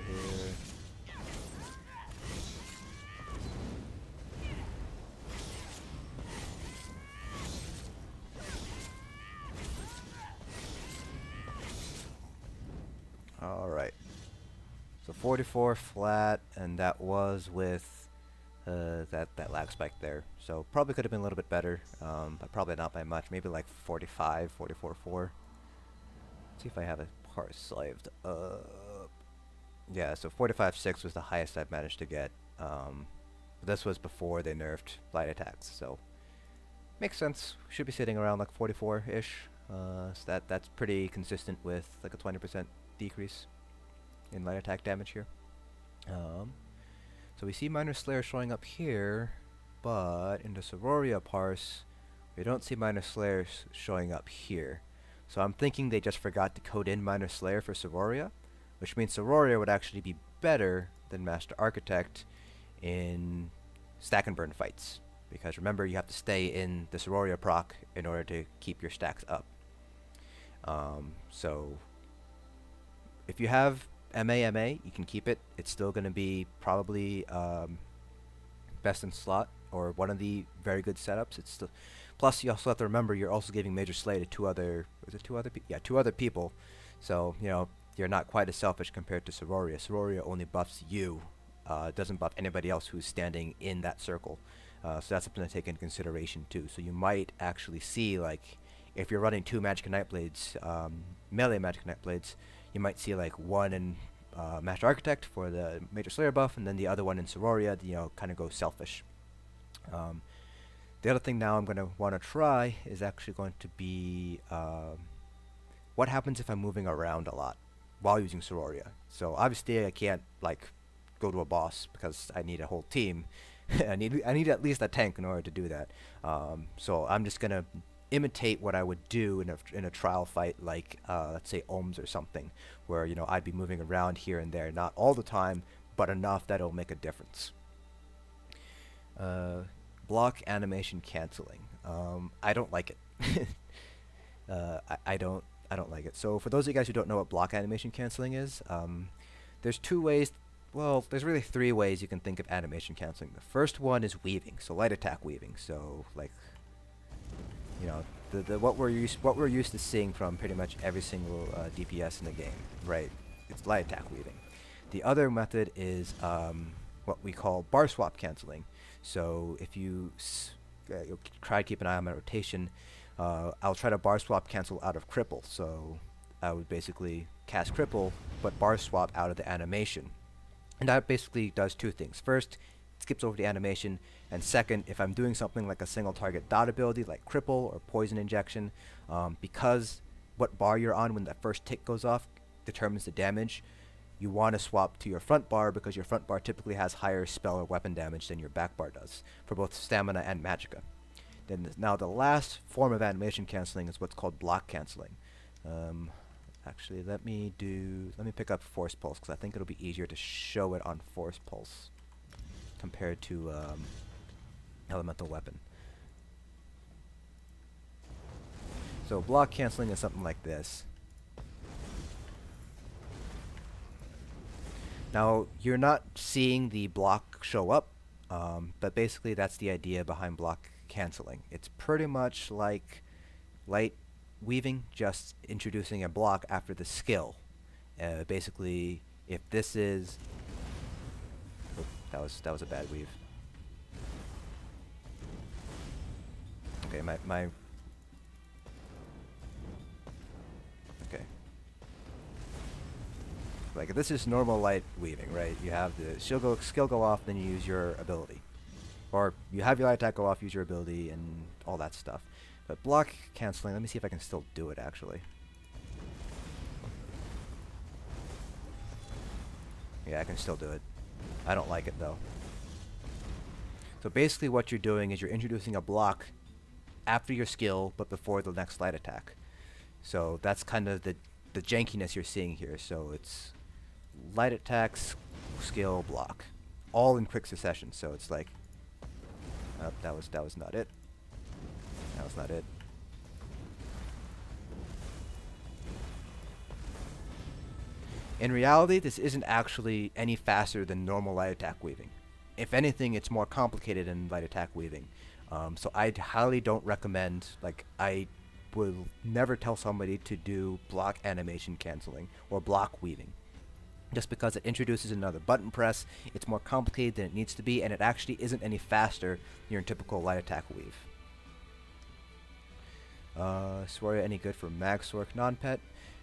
here. Alright. So 44 flat, and that was with that lag spike there. So probably could have been a little bit better, but probably not by much. Maybe like 45, 44.4. Let's see if I have a parse saved up. Yeah, so 45.6 was the highest I've managed to get. This was before they nerfed light attacks, so makes sense. Should be sitting around like 44-ish. So that's pretty consistent with like a 20% decrease in light attack damage here. So we see Minor Slayer showing up here, but in the Sororia parse, we don't see Minor Slayer showing up here. So I'm thinking they just forgot to code in Minor Slayer for Sororia, which means Sororia would actually be better than Master Architect in stack and burn fights. Because remember, you have to stay in the Sororia proc in order to keep your stacks up. So if you have MA, you can keep it. It's still going to be probably best in slot or one of the very good setups. It's still, plus you also have to remember you're also giving Major Slay to two other people. So you know you're not quite as selfish compared to Sororia. Sororia only buffs you, doesn't buff anybody else who's standing in that circle. So that's something to take into consideration too. So you might actually see, like, if you're running two Magicka Nightblades, melee Magicka Nightblades, you might see like one in Master Architect for the Major Slayer buff, and then the other one in Sororia, you know, kind of go selfish. The other thing now I'm going to want to try is actually going to be what happens if I'm moving around a lot while using Sororia. So obviously I can't like go to a boss because I need a whole team. I need at least a tank in order to do that. So I'm just gonna imitate what I would do in a trial fight, like let's say Ohms or something, where you know I'd be moving around here and there, not all the time, but enough that it'll make a difference. Block animation canceling. I don't like it. I don't like it. So for those of you guys who don't know what block animation canceling is, there's two ways. Well, there's really three ways you can think of animation canceling. The first one is weaving, so light attack weaving. So like, you know, what we're used to seeing from pretty much every single DPS in the game, right? It's light attack weaving. The other method is what we call bar swap canceling. So if you try to keep an eye on my rotation, I'll try to bar swap cancel out of cripple. So I would basically cast cripple, but bar swap out of the animation. And that basically does two things. First, it skips over the animation, and second, if I'm doing something like a single target dot ability like cripple or poison injection, because what bar you're on when that first tick goes off determines the damage, you want to swap to your front bar because your front bar typically has higher spell or weapon damage than your back bar does for both stamina and magicka. Then now the last form of animation canceling is what's called block canceling. Actually, let me pick up Force Pulse because I think it'll be easier to show it on Force Pulse compared to Elemental Weapon. So block canceling is something like this. Now you're not seeing the block show up, but basically that's the idea behind block canceling. It's pretty much like light weaving, just introducing a block after the skill. Basically, if this is, oh, that was a bad weave. Okay, my okay. Like if this is normal light weaving, right? You have the skill go off, then you use your ability, or you have your light attack go off, use your ability, and all that stuff. But block canceling, let me see if I can still do it actually. Yeah, I can still do it. I don't like it though. So basically what you're doing is you're introducing a block after your skill, but before the next light attack. So that's kind of the jankiness you're seeing here. So it's light attacks, skill, block, all in quick succession. So it's like, that was not it. That was not it. In reality, this isn't actually any faster than normal light attack weaving. If anything, it's more complicated than light attack weaving. So I highly don't recommend, like, I will never tell somebody to do block animation canceling or block weaving. Just because it introduces another button press, it's more complicated than it needs to be, and it actually isn't any faster than your typical light attack weave. Sororia any good for Magsork non-pet?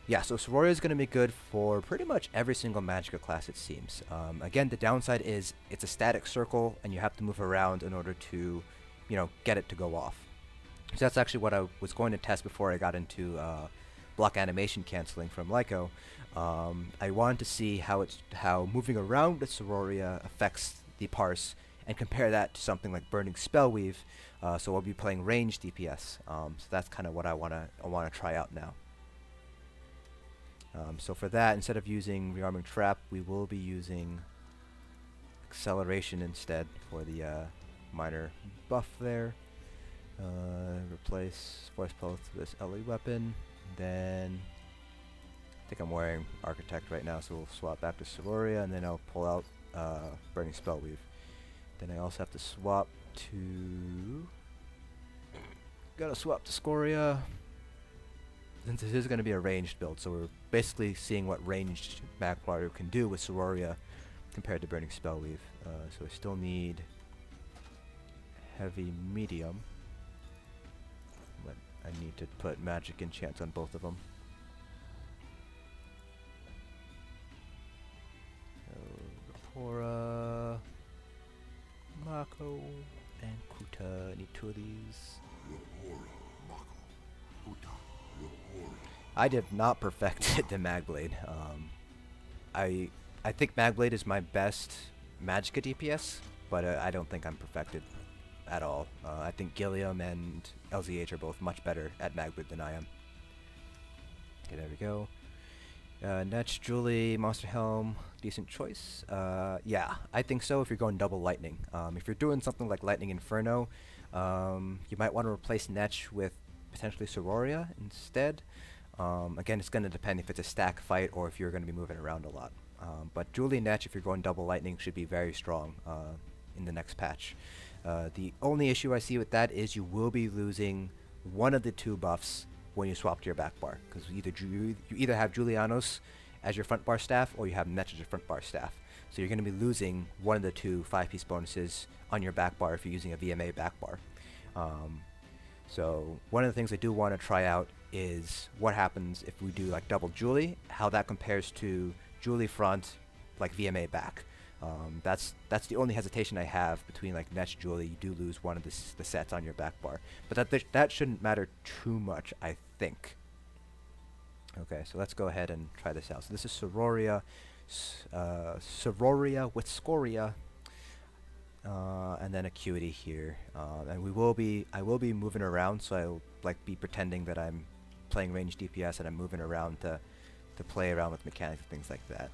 Yeah, so Sororia is going to be good for pretty much every single Magicka class, it seems. Again, the downside is it's a static circle, and you have to move around in order to, you know, get it to go off. So that's actually what I was going to test before I got into block animation canceling from Lyco. I wanted to see how moving around with Sororia affects the Parse, and compare that to something like Burning Spellweave. So we'll be playing ranged DPS. So that's kind of what I wanna try out now. So for that, instead of using Rearming Trap, we will be using Acceleration instead for the minor buff there. Replace Force Pulse with this LE weapon. Then I think I'm wearing Architect right now, so we'll swap back to Sororia, and then I'll pull out Burning Spellweave. Then I also have to swap to... Gotta swap to Scoria. Since this is going to be a ranged build, so we're basically seeing what ranged Magplar can do with Sororia compared to Burning Spellweave. So I still need heavy medium, but I need to put magic enchants on both of them. So Rapora, Mako, and Kuta. I need 2 of these. I did not perfect the Magblade. I think Magblade is my best Magicka DPS, but I don't think I'm perfected at all. I think Gilliam and LZH are both much better at Magblade than I am. Okay, there we go. Netch, Julie, Monster Helm, decent choice. Yeah, I think so if you're going double Lightning. If you're doing something like Lightning Inferno, you might want to replace Netch with potentially Sororia instead. Again, it's going to depend if it's a stack fight or if you're going to be moving around a lot. But Julie and Netch, if you're going double Lightning, should be very strong in the next patch. The only issue I see with that is you will be losing one of the 2 buffs when you swap to your back bar, because you either have Julianos as your front bar staff or you have Netch as your front bar staff. So you're going to be losing one of the 2 5-piece bonuses on your back bar if you're using a VMA back bar. So one of the things I do want to try out is what happens if we do like double Julie, how that compares to Julie front, like VMA back. That's the only hesitation I have between like Netch Julie. You do lose one of the sets on your back bar, but that shouldn't matter too much, I think. Okay, so let's go ahead and try this out. So this is Sororia, Sororia with Scoria, and then Acuity here, and I will be moving around, so I'll like be pretending that I'm playing ranged DPS and I'm moving around to play around with mechanics and things like that.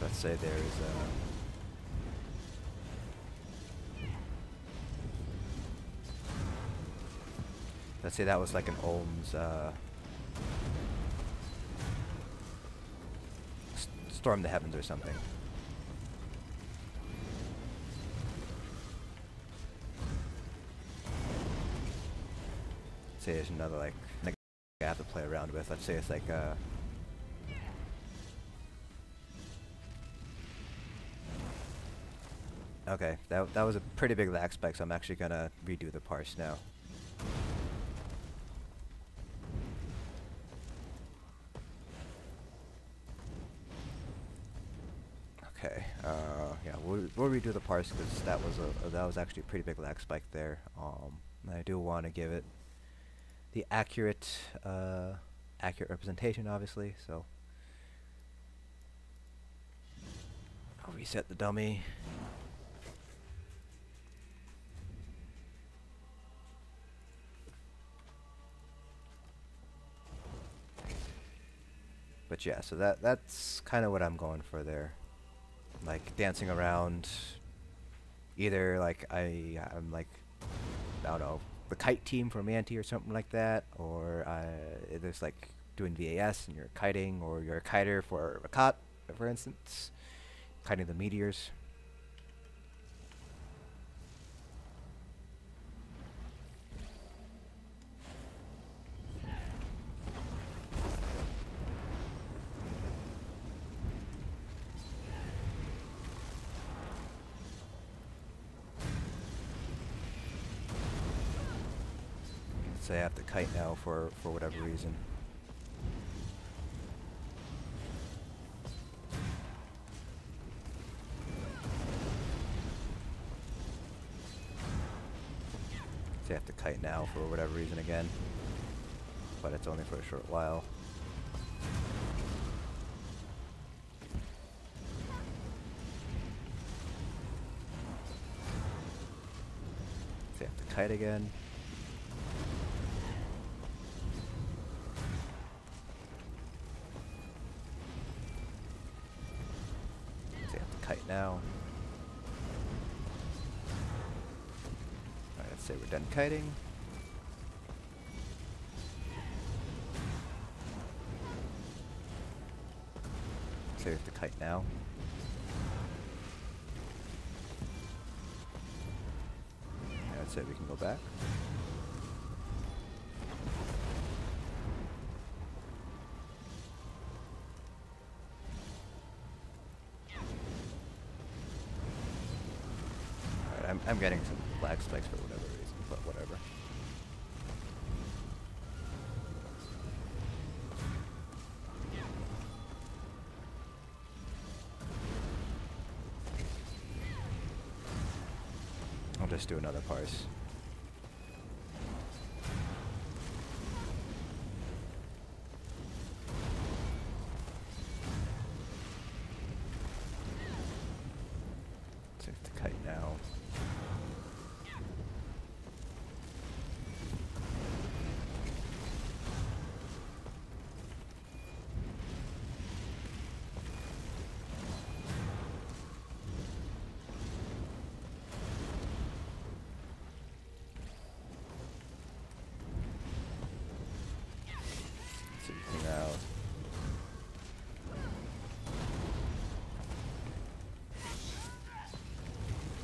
Let's say there is let's say that was like an Ohm's Storm the Heavens or something. Let's say there's another like I have to play around with. Let's say it's like okay, that was a pretty big lag spike, so I'm actually gonna redo the parse now. Okay, yeah, we'll redo the parse because that was actually a pretty big lag spike there. And I do want to give it the accurate representation, obviously. So I'll reset the dummy. But yeah, so that's kind of what I'm going for there. Like dancing around. Either like I'm like, I don't know, the kite team from Manti or something like that, or there's like doing VAS and you're kiting, or you're a kiter for a cot, for instance, kiting the meteors. So I have to kite now for whatever reason. So I have to kite now for whatever reason again. But it's only for a short while. So I have to kite again. Kite now. Alright, let's say we're done kiting. So we have to kite now. That's it, we can go back. I'm getting some lag spikes for whatever reason, but whatever. I'll just do another parse. Safe to kite now.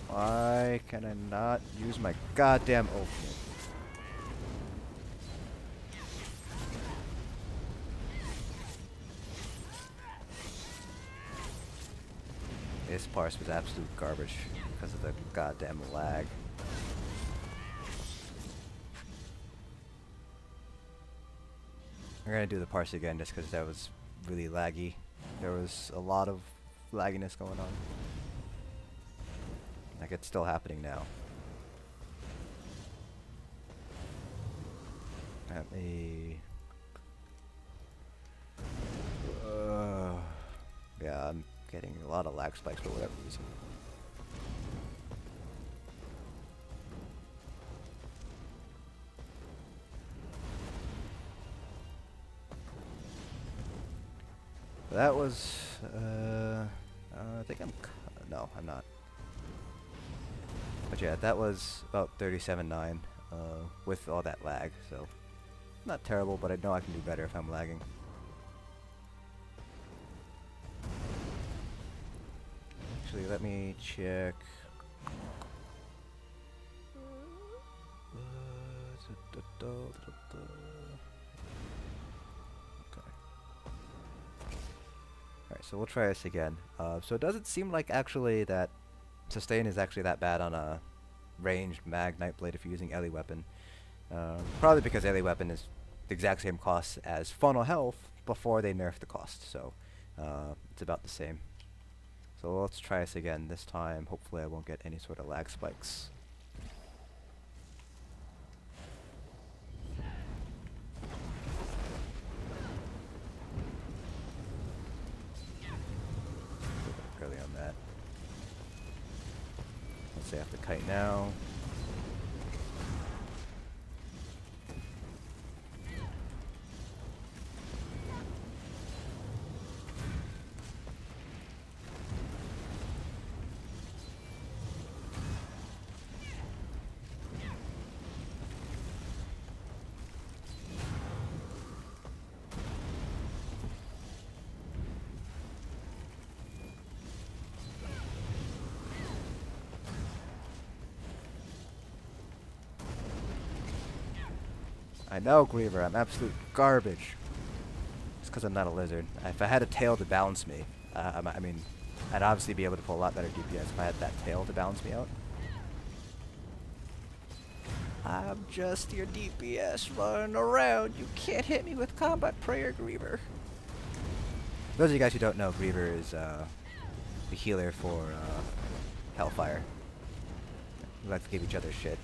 Why can I not use my goddamn ultimate? This parse was absolute garbage because of the goddamn lag. I'm gonna do the parse again just because that was really laggy. There was a lot of lagginess going on. Like, it's still happening now. Let me... yeah, I'm getting a lot of lag spikes for whatever reason. That was... I think no, I'm not. But yeah, that was about 37.9 with all that lag, so not terrible, but I know I can do better if I'm lagging. Actually, let me check. Alright, so we'll try this again. So it doesn't seem like actually that sustain is actually that bad on a ranged Mag Nightblade if you're using Ellie weapon. Probably because Ellie weapon is the exact same cost as funnel health before they nerfed the cost, so it's about the same. So let's try this again. This time, hopefully I won't get any sort of lag spikes. Early on that. Let's say I have to kite now. I know, Griever, I'm absolute garbage. It's because I'm not a lizard. If I had a tail to balance me, I mean, I'd obviously be able to pull a lot better DPS if I had that tail to balance me out. I'm just your DPS running around. You can't hit me with combat prayer, Griever. For those of you guys who don't know, Griever is the healer for Hellfire. We like to give each other shit.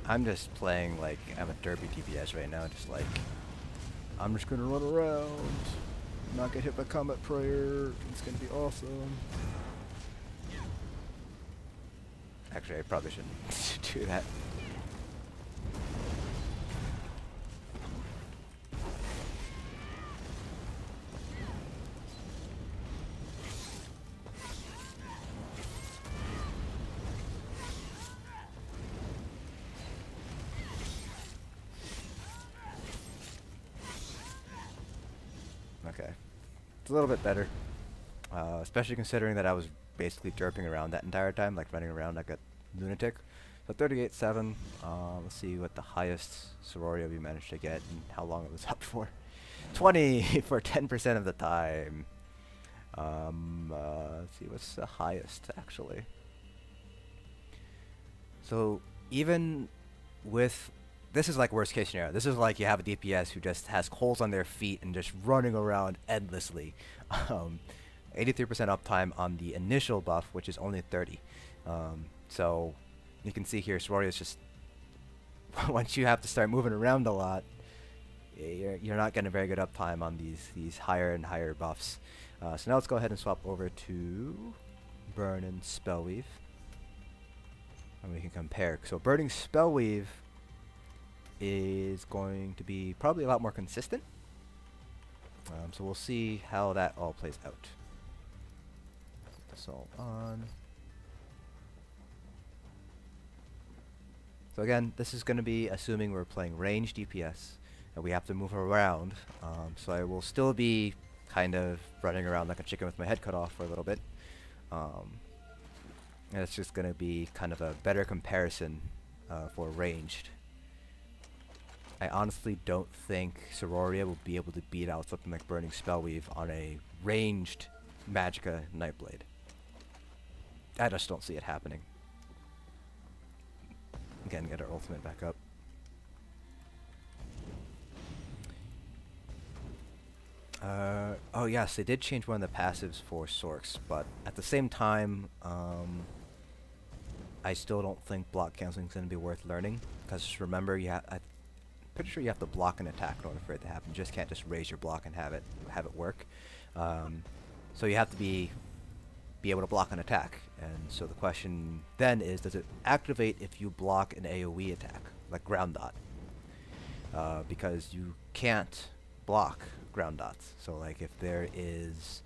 I'm just playing like I'm a derpy DPS right now, just like I'm just gonna run around, not get hit by combat prayer. It's gonna be awesome. Actually, I probably shouldn't do that. Okay, it's a little bit better, especially considering that I was basically derping around that entire time, like running around like a lunatic. So 38.7, let's see what the highest Sororia we managed to get and how long it was up for. 20 for 10% of the time. Let's see, what's the highest actually? So even with, this is like worst case scenario. This is like you have a DPS who just has holes on their feet and just running around endlessly. 83% uptime on the initial buff, which is only 30. So you can see here, Sororia is just, once you have to start moving around a lot, you're not getting a very good uptime on these higher and higher buffs. So now let's go ahead and swap over to Burn and Spellweave. And we can compare. So Burning Spellweave is going to be probably a lot more consistent. So we'll see how that all plays out. Put this all on. So again, this is going to be assuming we're playing range DPS and we have to move around. So I will still be kind of running around like a chicken with my head cut off for a little bit. And it's just going to be kind of a better comparison for ranged. I honestly don't think Sororia will be able to beat out something like Burning Spellweave on a ranged Magicka Nightblade. I just don't see it happening. Again, get our ultimate back up. Oh yes, they did change one of the passives for Sorks, but at the same time, I still don't think block canceling is going to be worth learning, because remember, I'm pretty sure you have to block an attack in order for it to happen. You just can't just raise your block and have it work. So you have to be able to block an attack. And so the question then is, does it activate if you block an AoE attack, like ground dot? Because you can't block ground dots. So like if there is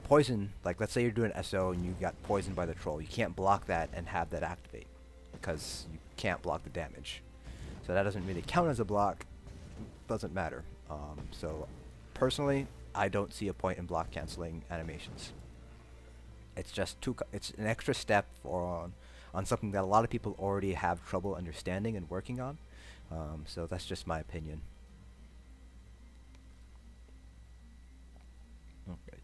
poison, like let's say you're doing SO and you got poisoned by the troll, you can't block that and have that activate because you can't block the damage. So that doesn't really count as a block. Doesn't matter. So personally, I don't see a point in block canceling animations. It's just it's an extra step on something that a lot of people already have trouble understanding and working on. So that's just my opinion. Okay.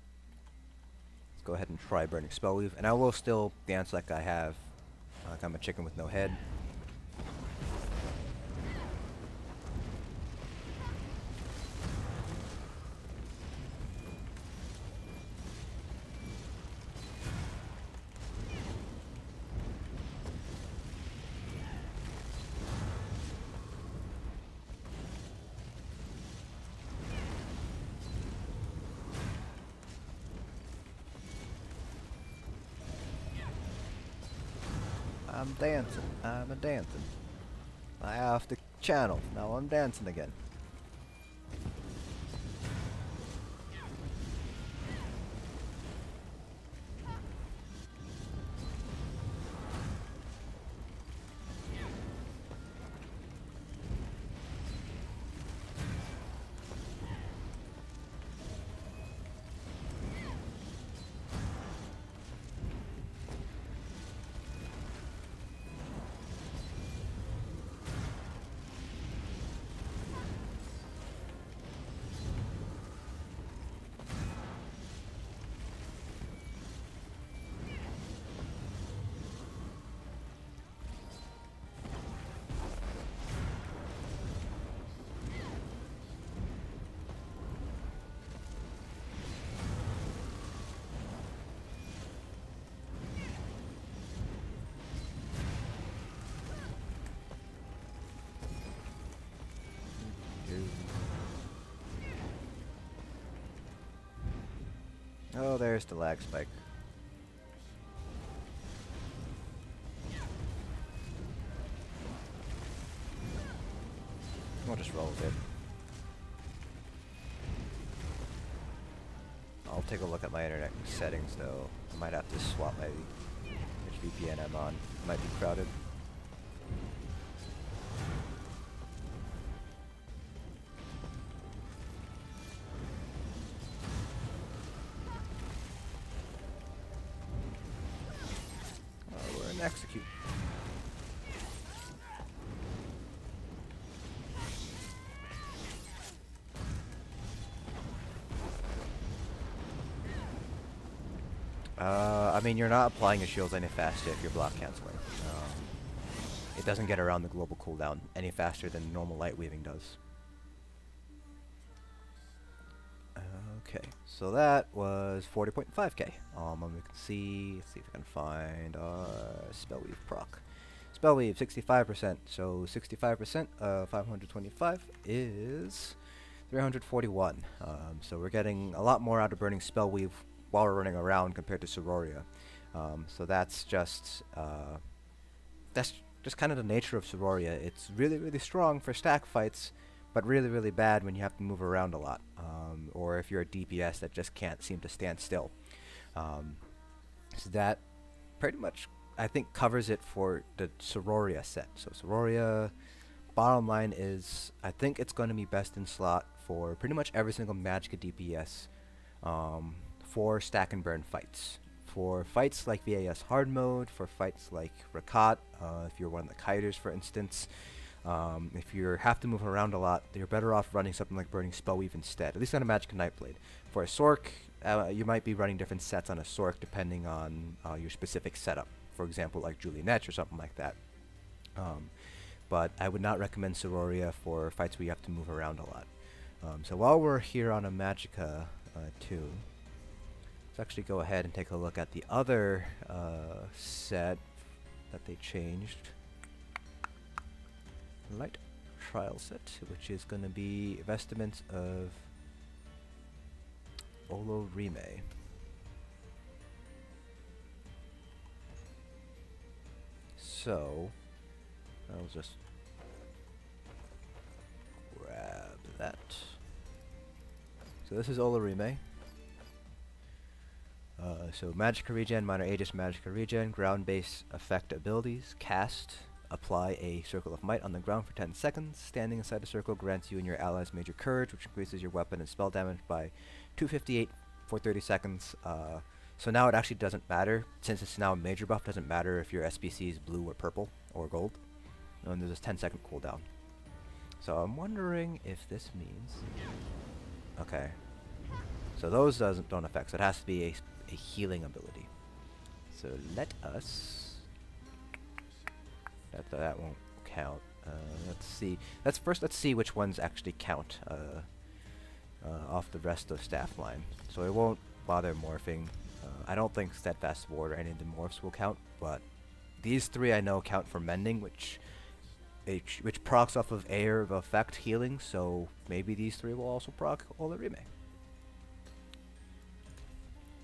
Let's go ahead and try Burning Spellweave, and I will still dance like I have, like I'm a chicken with no head. I'm dancing. I'm a dancing. I have the channel. Now I'm dancing again. Oh, there's the lag spike. We'll just roll with it. I'll take a look at my internet settings though. I might have to swap my which VPN I'm on. It might be crowded. Oh, we're in execute. I mean, you're not applying your shields any faster if you're block canceling. It doesn't get around the global cooldown any faster than normal light weaving does. Okay, so that was 40.5k. We can see, let's see if I can find Spellweave proc. Spellweave 65%, so 65% of 525 is 341. So we're getting a lot more out of burning Spellweave while we're running around compared to Sororia. So that's just kind of the nature of Sororia. It's really, really strong for stack fights, but really, really bad when you have to move around a lot, or if you're a DPS that just can't seem to stand still. So that pretty much, I think, covers it for the Sororia set. So Sororia, bottom line is, I think it's going to be best in slot for pretty much every single Magicka DPS for stack and burn fights. For fights like VAS hard mode, for fights like Rakat, if you're one of the kiters for instance, if you have to move around a lot, you're better off running something like Burning Spellweave instead, at least on a Magicka Nightblade. For a Sork, you might be running different sets on a Sork depending on your specific setup, for example like Julianette or something like that. But I would not recommend Sororia for fights where you have to move around a lot. So while we're here on a Magicka 2, let's actually go ahead and take a look at the other set that they changed. Light trial set, which is going to be Vestments of Olorime. So I'll just grab that. So this is Olorime. So Magicka Regen, Minor Aegis Magicka Regen, ground-based effect abilities, cast, apply a Circle of Might on the ground for 10 seconds. Standing inside the circle grants you and your allies major courage, which increases your weapon and spell damage by 258 for 30 seconds. So now it actually doesn't matter, since it's now a major buff, doesn't matter if your SBC is blue or purple or gold. And there's this 10-second cooldown. So I'm wondering if this means... Okay. So those don't affect, so it has to be a healing ability. So let us... That won't count. Let's see. Let's see which ones actually count off the rest of the staff line. So it won't bother morphing. I don't think Steadfast Ward or any of the morphs will count, but these three I know count for mending, which procs off of air of effect healing. So maybe these three will also proc Olorime.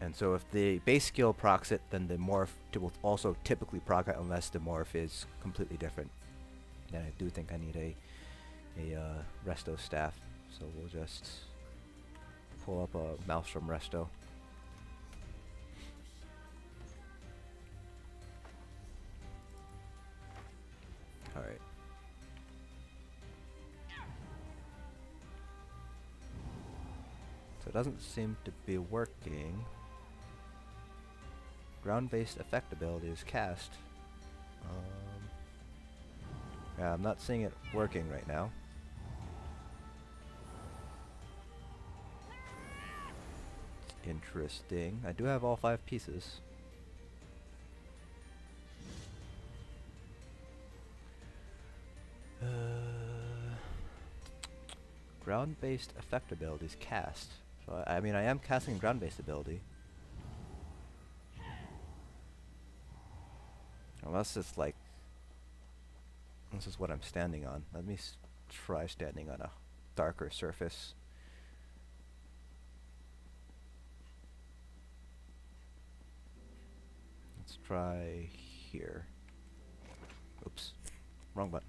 And so if the base skill procs it, then the morph will also typically proc it unless the morph is completely different. And I do think I need a resto staff, so we'll just pull up a mouse from resto. Alright. So it doesn't seem to be working. Ground-based effect ability is cast. Yeah, I'm not seeing it working right now. It's interesting. I do have all 5 pieces. Ground-based effect abilities cast. So I mean, I am casting ground-based ability. Unless it's like, this is what I'm standing on. Let me try standing on a darker surface. Let's try here. Oops, wrong button.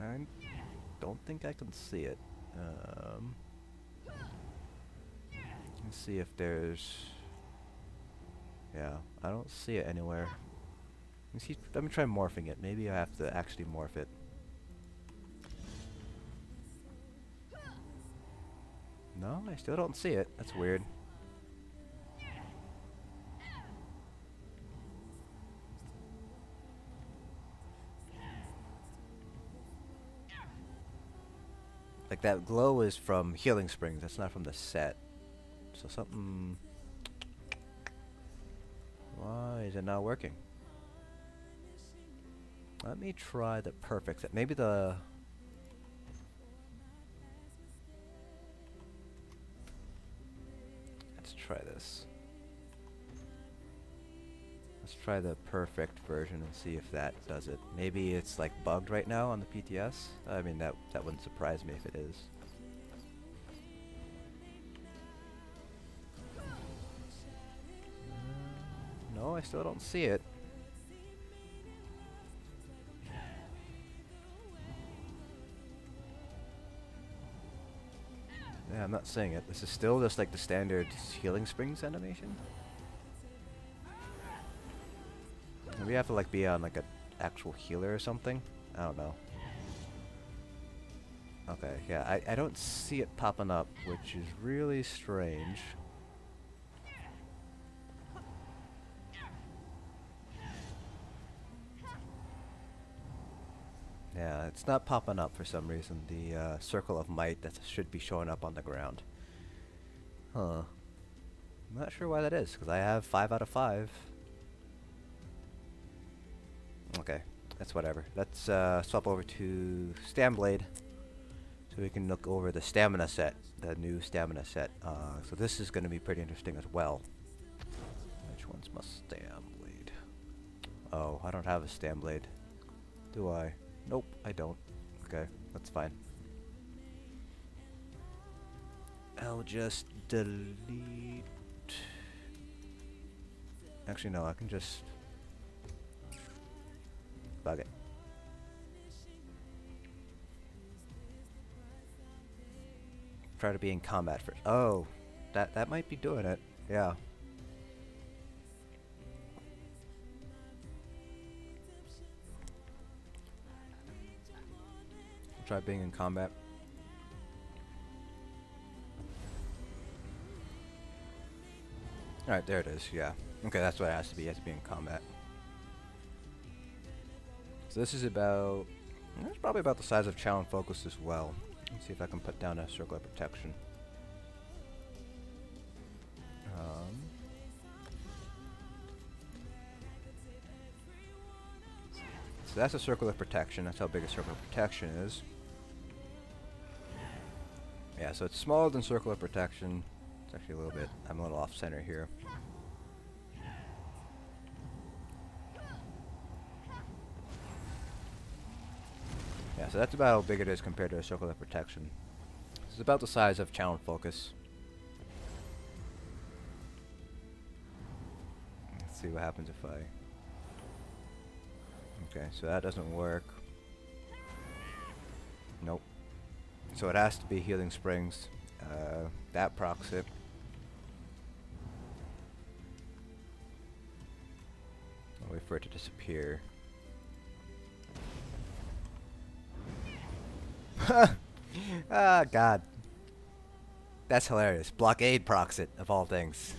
I don't think I can see it. Let's see if there's... Yeah, I don't see it anywhere. Let me try morphing it. Maybe I have to actually morph it. No, I still don't see it. That's weird. Like, that glow is from Healing Springs. That's not from the set. So something... Why is it not working? Let me try the perfect set. Maybe the... Let's try this. Let's try the perfect version and see if that does it. Maybe it's like bugged right now on the PTS. I mean, that wouldn't surprise me if it is. No, I still don't see it. Yeah, I'm not seeing it. This is still just like the standard Healing Springs animation. Maybe I have to like be on like an actual healer or something. I don't know. Okay, yeah, I don't see it popping up, which is really strange. Yeah, it's not popping up for some reason. The circle of might that should be showing up on the ground. Huh. I'm not sure why that is, because I have 5 out of 5. Okay, that's whatever. Let's swap over to Nightblade, so we can look over the stamina set, the new stamina set. So this is going to be pretty interesting as well. Which one's my Nightblade? Oh, I don't have a Nightblade. Do I? Nope, I don't. Okay, that's fine. I'll just delete... Actually, no, I can just... Bug it. Try to be in combat first. Oh, that might be doing it. Yeah. Try being in combat. Alright, there it is, yeah. Okay, that's what it has to be. It has to be in combat. So this is about... It's probably about the size of Challenge Focus as well. Let's see if I can put down a circle of protection. So that's a circle of protection. That's how big a circle of protection is. Yeah, so it's smaller than circle of protection. It's actually a little bit... I'm a little off center here. Yeah, so that's about how big it is compared to a Circle of Protection. It's about the size of Channel Focus. Let's see what happens if I... Okay, so that doesn't work. Nope. So it has to be Healing Springs. That procs it. I'll wait for it to disappear. Ah, God. That's hilarious. Blockade procs it, of all things.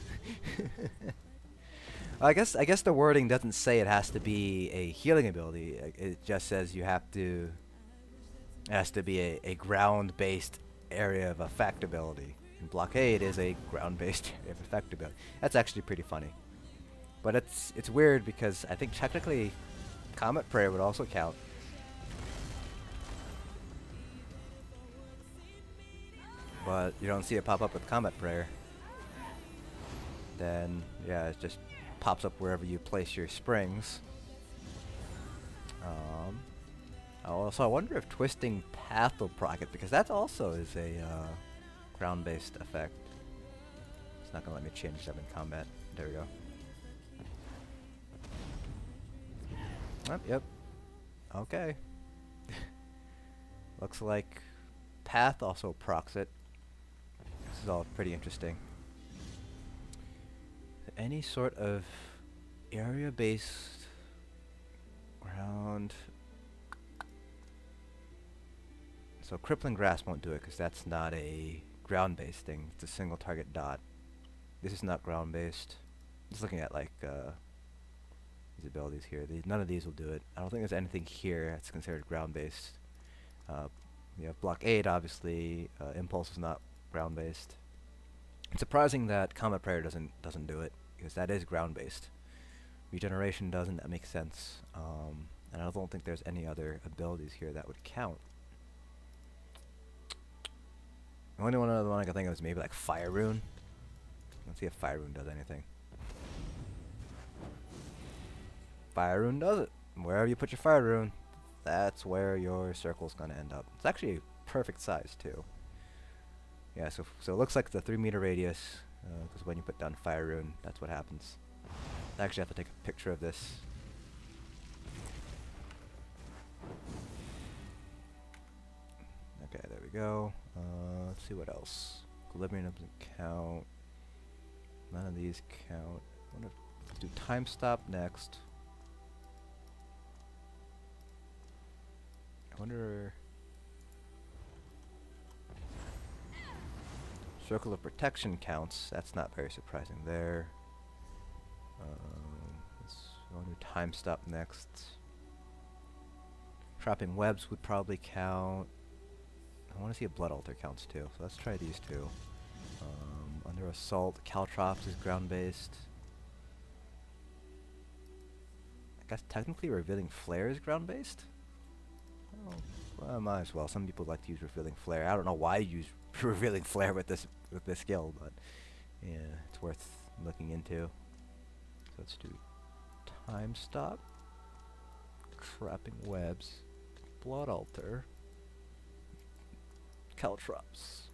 I guess the wording doesn't say it has to be a healing ability. It just says you have to... It has to be a ground-based area of effect ability. And Blockade is a ground-based area of effect ability. That's actually pretty funny. But it's weird because I think technically Comet Prayer would also count. But you don't see it pop up with Comet Prayer. Then, yeah, it just pops up wherever you place your springs. Also, I wonder if Twisting Path will proc it, because that also is a ground-based effect. It's not going to let me change them in combat. There we go. Yep. Okay. Looks like Path also procs it. This is all pretty interesting. Any sort of area-based ground... So Crippling Grasp won't do it because that's not a ground-based thing. It's a single target dot. This is not ground-based. Just looking at like these abilities here. None of these will do it. I don't think there's anything here that's considered ground-based. You have Blockade, obviously. Impulse is not ground-based. It's surprising that Comet Prayer doesn't do it because that is ground-based. Regeneration doesn't. That makes sense. And I don't think there's any other abilities here that would count. The only other one I can think of is maybe like Fire Rune. Let's see if Fire Rune does anything. Fire Rune does it. Wherever you put your Fire Rune, that's where your circle's gonna end up. It's actually a perfect size too. Yeah, so it looks like the 3-meter radius, because when you put down Fire Rune, that's what happens. I actually have to take a picture of this. Okay, there we go. Let's see what else. Equilibrium doesn't count. None of these count. Let's do Time Stop next. I wonder... Circle of Protection counts. That's not very surprising there. Let's do Time Stop next. Trapping Webs would probably count. I want to see if Blood Altar counts too, so let's try these two. Under Assault, Caltrops is ground-based. I guess technically Revealing Flare is ground-based? Oh, well, might as well. Some people like to use Revealing Flare. I don't know why you use Revealing Flare with this skill, but yeah, it's worth looking into. So let's do Time Stop, Trapping Webs, Blood Altar, Caltrops.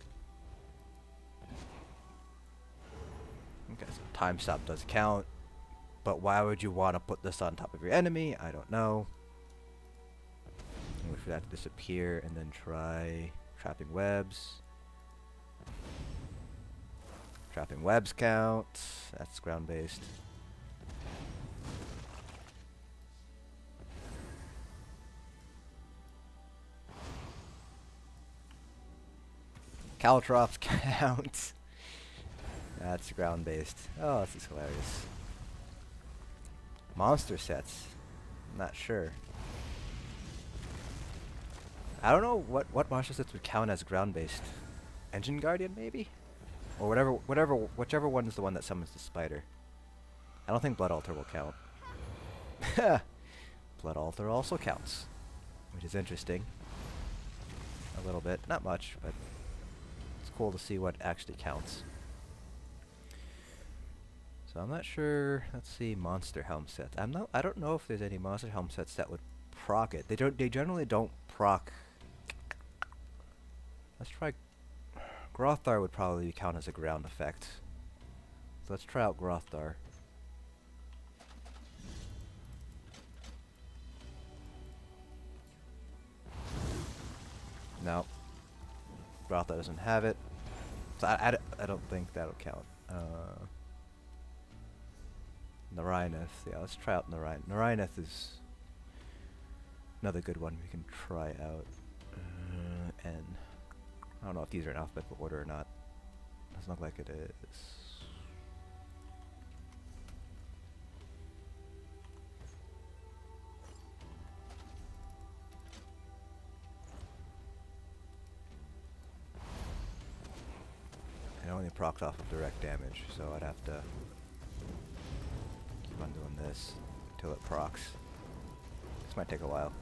Okay, so Time Stop does count, but why would you want to put this on top of your enemy? I don't know. Wait for that to disappear and then try Trapping Webs. Trapping Webs count. That's ground based. Caltrops count. That's ground based. Oh, this is hilarious. Monster sets. I'm not sure. I don't know what monster sets would count as ground based. Engine Guardian maybe? Or whichever one is the one that summons the spider. I don't think Blood Altar will count. Blood Altar also counts, which is interesting. A little bit, not much, but it's cool to see what actually counts. So I'm not sure. Let's see, monster helm sets. I don't know if there's any monster helm sets that would proc it. They generally don't proc. Let's try Grothar would probably count as a ground effect. So let's try out Grothar. No. Grothar doesn't have it. So I don't think that'll count. Narineth. Yeah, let's try out Narineth. Narineth is another good one we can try out. And I don't know if these are in alphabetical order or not. Doesn't look like it is. It only procs off of direct damage, so I'd have to keep on doing this until it procs. This might take a while.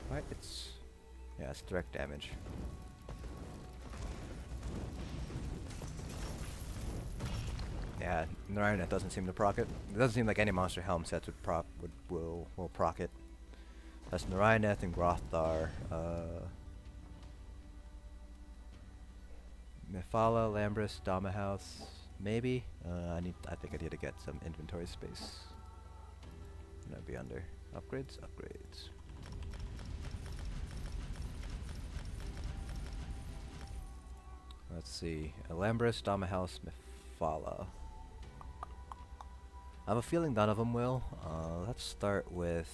Right, yeah, it's direct damage. Yeah, Narayana doesn't seem to proc it. It doesn't seem like any monster helm sets will proc it. That's Narineth and Grothar. Mephala, Lambris, Damahouse, maybe. I think I need to get some inventory space. That'd be under upgrades. Upgrades. Let's see. Lambris, Damahouse, Mephala. I have a feeling none of them will. Let's start with.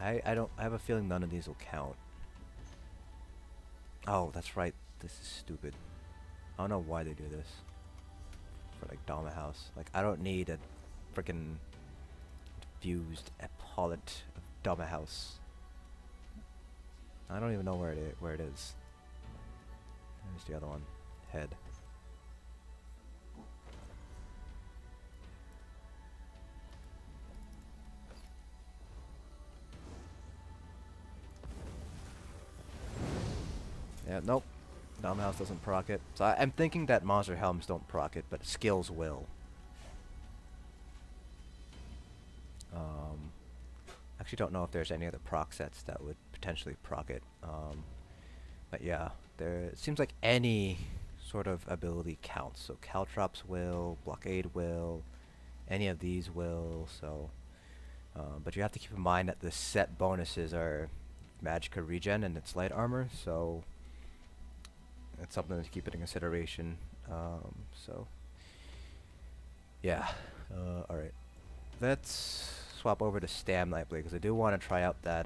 I have a feeling none of these will count. Oh, that's right. This is stupid. I don't know why they do this. For like Damahouse. Like I don't need a freaking fused epaulet of Damahouse. I don't even know where it is. There's the other one. Head. Yeah, nope. Damahouse doesn't proc it. So I'm thinking that monster helms don't proc it, but skills will. Actually don't know if there's any other proc sets that would potentially proc it. But yeah, it seems like any sort of ability counts. So Caltrops will, Blockade will, any of these will, so but you have to keep in mind that the set bonuses are Magicka regen and its light armor, so it's something to keep in consideration. So yeah, alright. Let's swap over to Stam Nightblade because I do want to try out that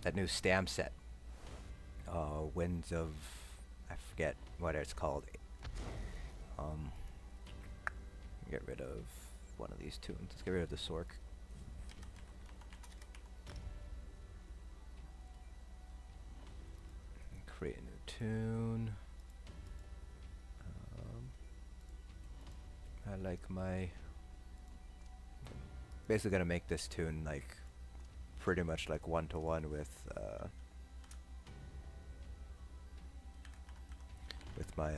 that new Stam set. Winds of, I forget what it's called. Get rid of one of these tunes. Let's get rid of the Sork. Create a new tune. I like my. Basically gonna make this tune like pretty much like one-to-one with my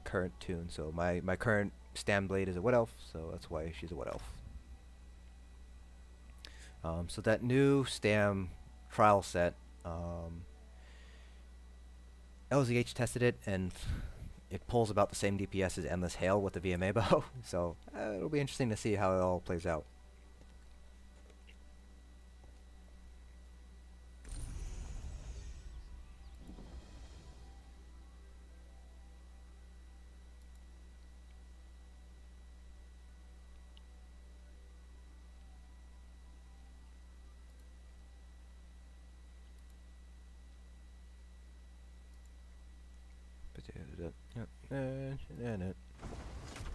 current tune. So my current Stam Blade is a Wood Elf, so that's why she's a Wood Elf. So that new Stam trial set, LZH tested it and it pulls about the same DPS as Endless Hail with the VMA bow, so it'll be interesting to see how it all plays out.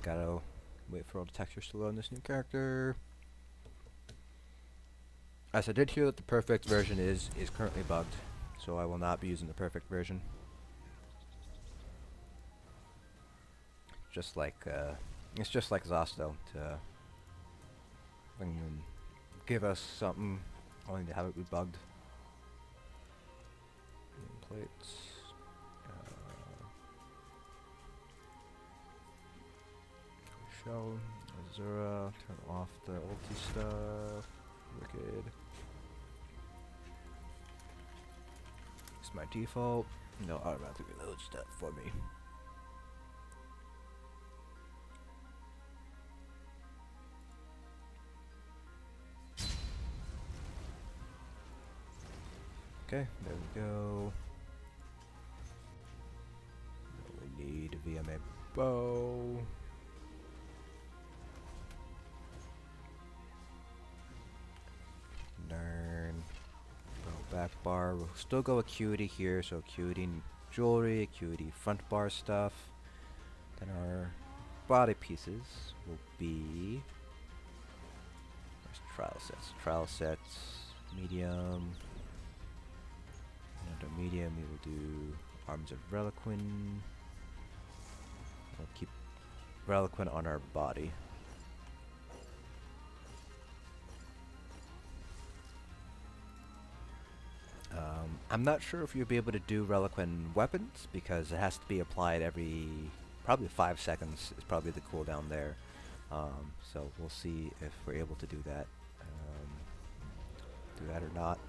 Gotta wait for all the textures to load on this new character. As I did hear that the perfect version is currently bugged, so I will not be using the perfect version. Just like it's just like Zosto to give us something Only to have it be bugged. Plates. Show. Azura. Turn off the ulti stuff. Wicked. It's my default. No, automatically reload stuff for me. Okay, there we go. We need a VMA bow. Nern. Bow back bar. We'll still go acuity here, so acuity jewelry, acuity front bar stuff. Then our body pieces will be. There's trial sets. Trial sets, medium. Under medium, we will do Arms of Reliquin. We'll keep Reliquin on our body. I'm not sure if you'll be able to do Reliquin weapons because it has to be applied every probably 5 seconds is probably the cooldown there. So we'll see if we're able to do that. Do that or not.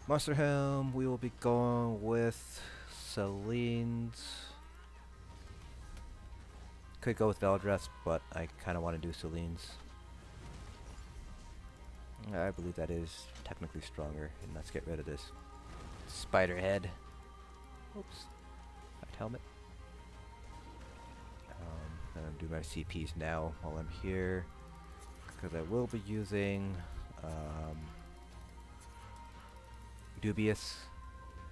Monster Helm, we will be going with Celine's. Could go with Veldress, but I kind of want to do Celine's. I believe that is technically stronger, and let's get rid of this spider head. Oops. Right helmet. I'm going to do my CPs now while I'm here, because I will be using Dubious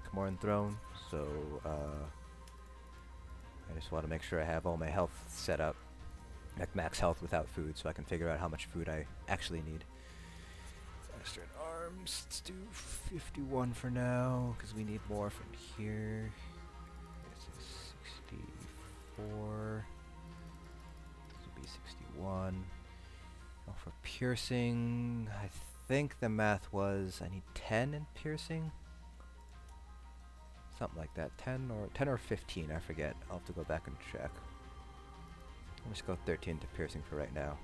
Camoran Throne, so I just want to make sure I have all my health set up, like max health without food, so I can figure out how much food I actually need. Faster in arms, let's do 51 for now, because we need more from here. This is 64. This will be 61. Now for piercing, I think the math was I need 10 in piercing. Something like that. 10 or 15, I forget. I'll have to go back and check. I'll just go 13 to piercing for right now.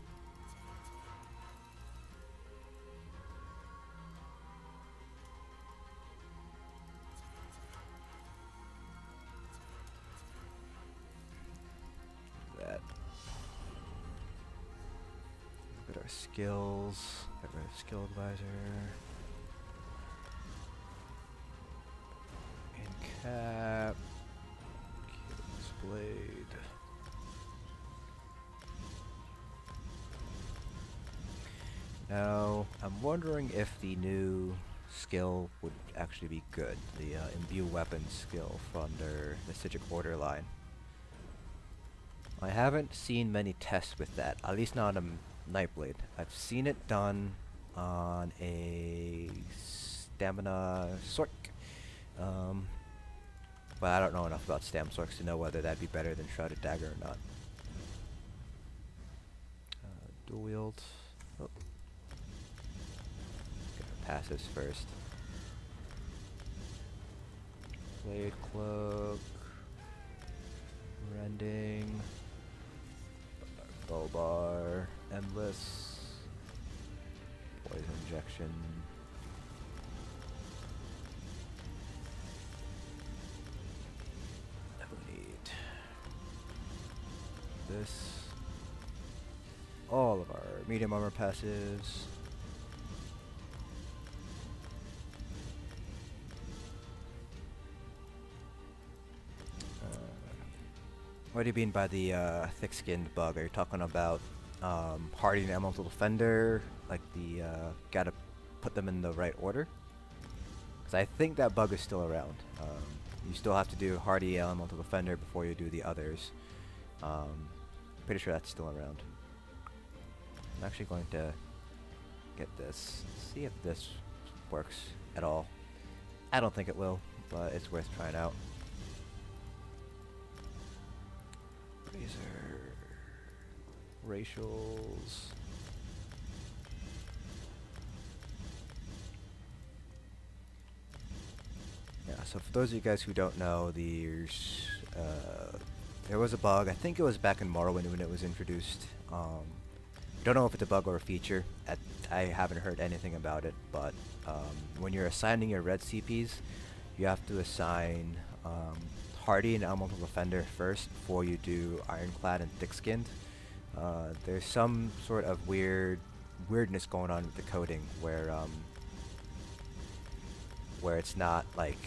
That. Look at our skills. Get rid of skill advisor. Cap. King's Blade. Now, I'm wondering if the new skill would actually be good. The Imbue Weapons skill from under the Sigic Order line. I haven't seen many tests with that, at least not on a Nightblade. I've seen it done on a Stamina Sork. But I don't know enough about Stam Sorks to know whether that'd be better than Shrouded Dagger or not. Dual wield. Oh. Get our passives first. Blade Cloak. Rending. Bow Bar. Endless. Poison Injection. This. All of our medium armor passives. What do you mean by the thick-skinned bug? Are you talking about Hardy and Elemental Defender? Like the gotta put them in the right order? Because I think that bug is still around. You still have to do Hardy Elemental Defender before you do the others. Pretty sure that's still around. I'm actually going to get this. See if this works at all. I don't think it will, but it's worth trying out. Razor. Racials. So for those of you guys who don't know, there was a bug. I think it was back in Morrowind when it was introduced. Don't know if it's a bug or a feature. I haven't heard anything about it, but when you're assigning your red CPs, you have to assign Hardy and Elemental Defender first before you do Ironclad and Thick-Skinned. There's some sort of weirdness going on with the coding where it's not like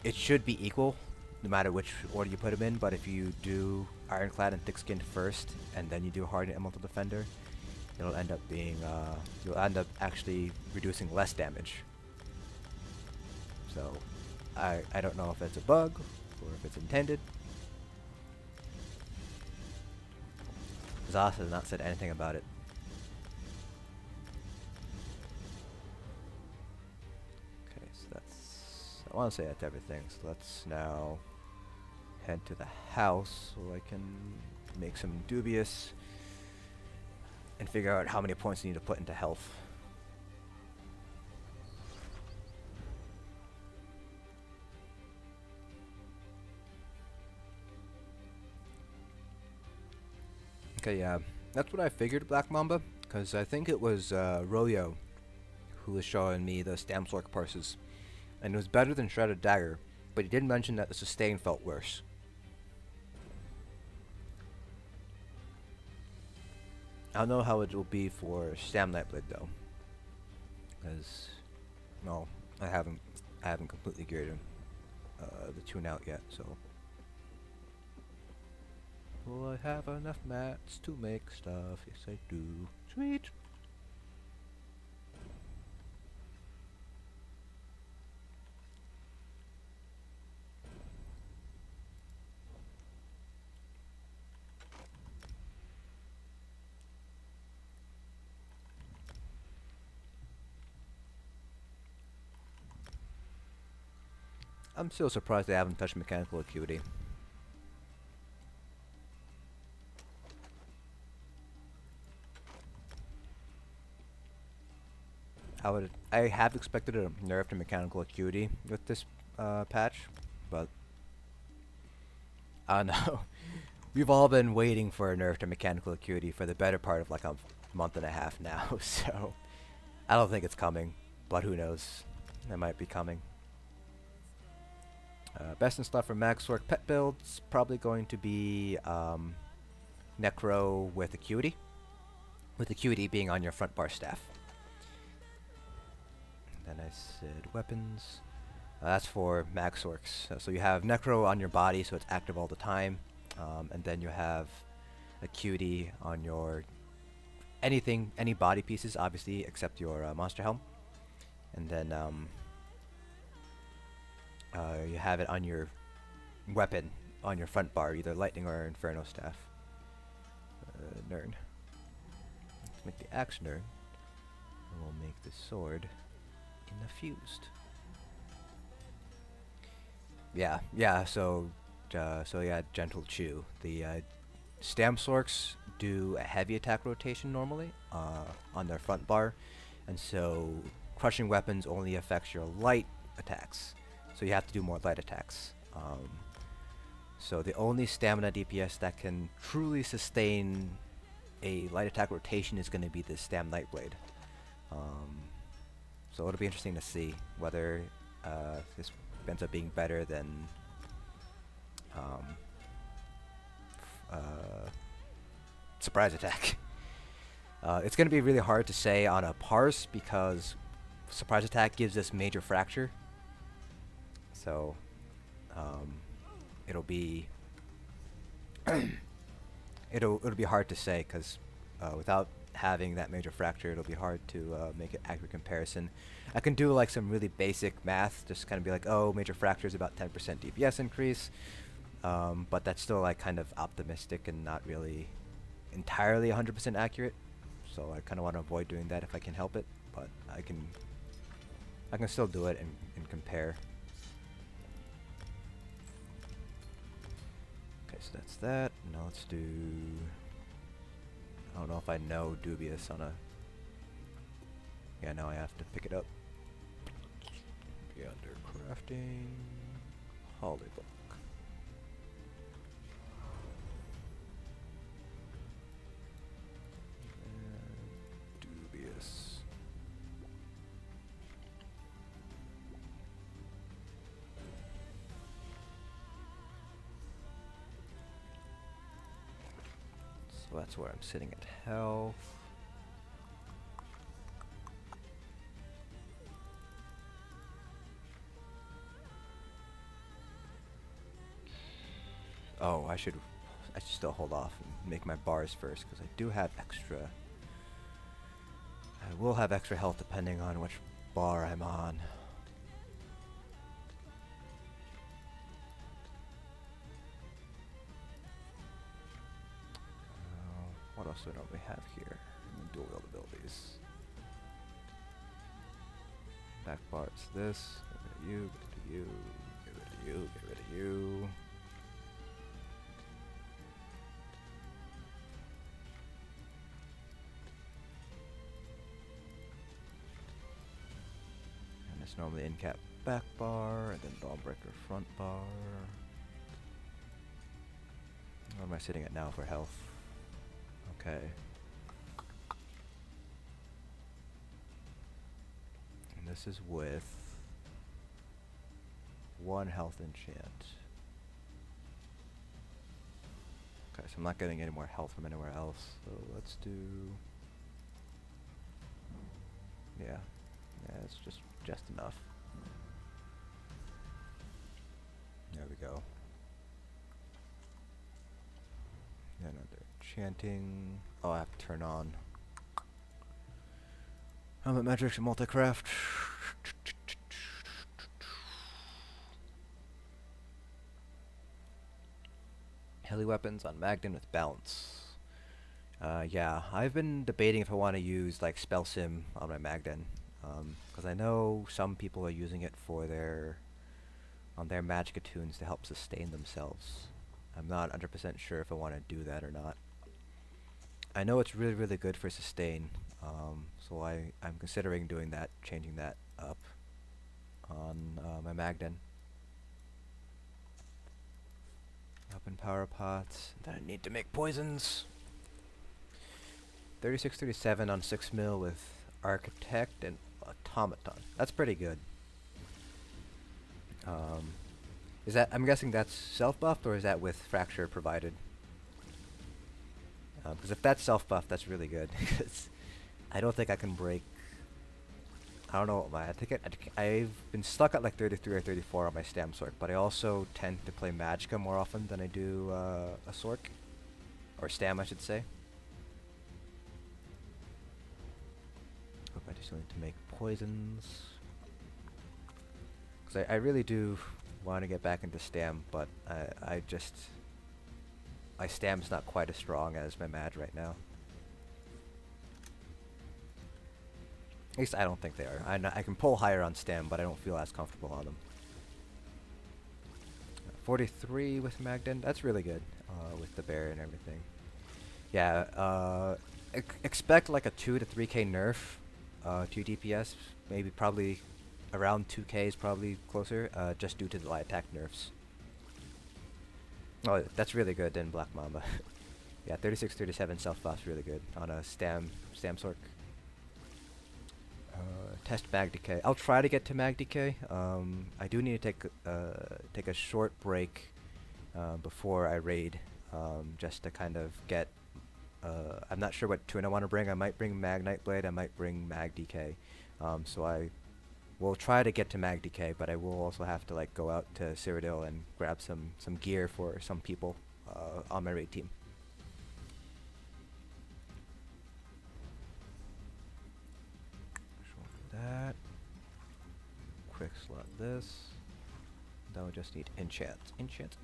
it should be equal no matter which order you put them in, but if you do Ironclad and Thick-Skinned first and then you do Hardy and Elemental Defender, it'll end up being you'll end up actually reducing less damage. So I don't know if it's a bug or if it's intended. Zas has not said anything about it. Okay, so that's, I want to say that's everything. So let's now head to the house so I can make some dubious and figure out how many points I need to put into health. Okay, yeah, that's what I figured, Black Mamba, because I think it was Royo who was showing me the Stamsork parses, and it was better than Shredded Dagger, but he did mention that the sustain felt worse. I don't know how it will be for Stam Nightblade though, because no, I haven't completely geared the tune out yet. So, will I have enough mats to make stuff? Yes, I do. Sweet. I'm still surprised they haven't touched mechanical acuity. I have expected a nerf to mechanical acuity with this patch, but I don't know. We've all been waiting for a nerf to mechanical acuity for the better part of like a month and a half now, so I don't think it's coming, but who knows? It might be coming. Best in stuff for Magsork pet builds, probably going to be Necro with Acuity. With Acuity being on your front bar staff. Then I said weapons. That's for Magsorks. So you have Necro on your body, so it's active all the time. And then you have Acuity on your any body pieces, obviously, except your monster helm. And then you have it on your weapon, on your front bar, either Lightning or Inferno Staff. Nern. Let's make the axe Nern. And we'll make the sword infused. Yeah, so yeah, Gentle Chew. The Stamsorks do a heavy attack rotation normally on their front bar, and so crushing weapons only affects your light attacks. So you have to do more light attacks. So the only stamina DPS that can truly sustain a light attack rotation is going to be the Stam Nightblade. So it'll be interesting to see whether this ends up being better than surprise attack. It's going to be really hard to say on a Parse because surprise attack gives us major fracture. So it'll be it'll be hard to say because without having that major fracture, it'll be hard to make an accurate comparison. I can do like some really basic math, just kind of be like, oh, major fracture is about 10% DPS increase, but that's still like kind of optimistic and not really entirely 100% accurate. So I kind of want to avoid doing that if I can help it, but I can still do it and compare. Okay, so that's that. Now let's do, I don't know if I know Dubious on a, yeah, now I have to pick it up. Be under crafting. Polybook. Dubious. So that's where I'm sitting at health. Oh, I should still hold off and make my bars first, because I do have extra. I will have extra health depending on which bar I'm on. What else do I normally have here? Dual wield abilities. Back bar is this. Get rid of you, get rid of you, get rid of you, get rid of you. And it's normally in cap back bar, and then Dawnbreaker front bar. What am I sitting at now for health? Okay. And this is with 1 health enchant. Okay, so I'm not getting any more health from anywhere else. So let's do. Yeah, it's just enough. There we go. Another enchanting. Oh, I have to turn on Helmet Magic and Multicraft. Heli weapons on Magden with balance. Yeah, I've been debating if I want to use like Spell Sim on my Magden, because I know some people are using it for their Magicka tunes to help sustain themselves. I'm not 100% sure if I want to do that or not. I know it's really, really good for sustain, so I'm considering doing that, changing that up on my Magden. Up in power pots. Then I need to make poisons. 36-37 on 6 mil with Architect and Automaton. That's pretty good. Is that, I'm guessing that's self-buffed, or is that with Fracture provided? Because if that's self-buffed, that's really good. Because I don't think I can break. I don't know. I've been stuck at like 33 or 34 on my Stam Sork, but I also tend to play Magicka more often than I do a Sork, or Stam, I should say. Hope I just need to make poisons. Because I really do want to get back into Stam, but my Stam's not quite as strong as my Mag right now. At least I don't think they are. I can pull higher on Stam, but I don't feel as comfortable on them. 43 with Magden, that's really good, with the bear and everything. Yeah, expect like a 2 to 3k nerf to DPS, maybe probably around 2k is probably closer, just due to the light attack nerfs. Oh, that's really good in Black Mamba. Yeah, 36-37 self-buff's really good on a Stam Sork. Test Mag Decay. I'll try to get to Mag Decay. I do need to take a short break before I raid, just to kind of get. I'm not sure what tune I want to bring. I might bring Mag Nightblade. I might bring Mag Decay. So I will try to get to Mag Decay, but I will also have to like go out to Cyrodiil and grab some gear for some people on my raid team. That. Quick slot this. Then we just need enchants. Enchants.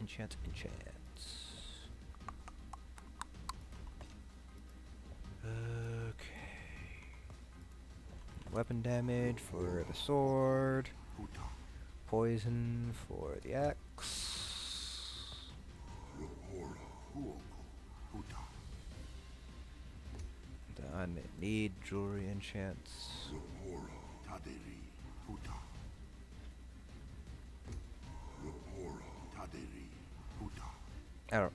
Okay. Weapon damage for the sword. Poison for the axe. Then need jewelry enchants. I don't.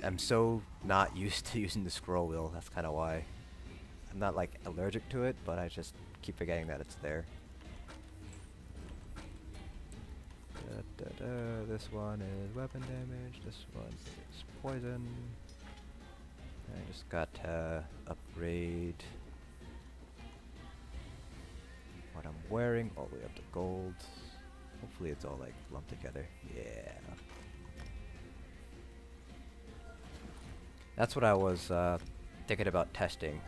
I'm so not used to using the scroll wheel. That's kind of why. I'm not like allergic to it, but I just keep forgetting that it's there. This one is weapon damage. This one is poison. I just got to upgrade what I'm wearing all the way up to gold. Hopefully it's all like lumped together. Yeah. That's what I was thinking about testing.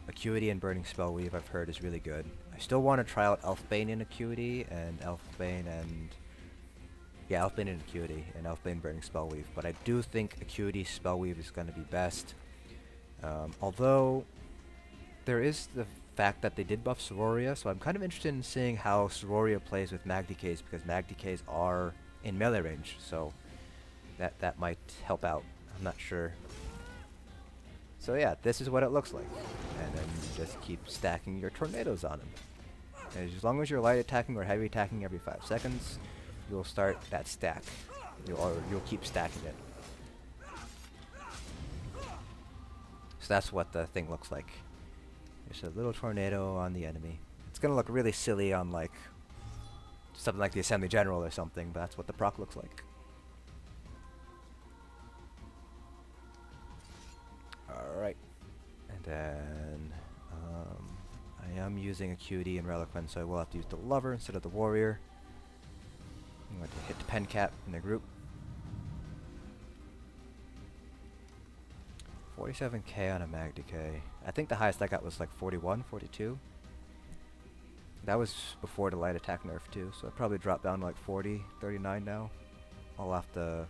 Acuity and Burning Spell Weave I've heard is really good. I still want to try out Elfbane in Acuity and Elfbane and Acuity and Elfbane Burning Spell Weave, but I do think Acuity Spell Weave is going to be best. Although there is the fact that they did buff Sororia, so I'm kind of interested in seeing how Sororia plays with mag decays, because mag decays are in melee range, so that might help out. I'm not sure. So yeah, this is what it looks like. And then you just keep stacking your tornadoes on them. And as long as you're light attacking or heavy attacking every 5 seconds, you'll start that stack. You'll keep stacking it. So that's what the thing looks like. There's a little tornado on the enemy. It's gonna look really silly on like something like the Assembly General or something, but that's what the proc looks like. Alright, and then I am using Acuity and Reliquant, so I will have to use the Lover instead of the Warrior. I'm going to hit the pen cap in the group. 47k on a mag decay. I think the highest I got was like 41, 42. That was before the light attack nerf too, so it probably dropped down to like 40, 39 now. I'll have to...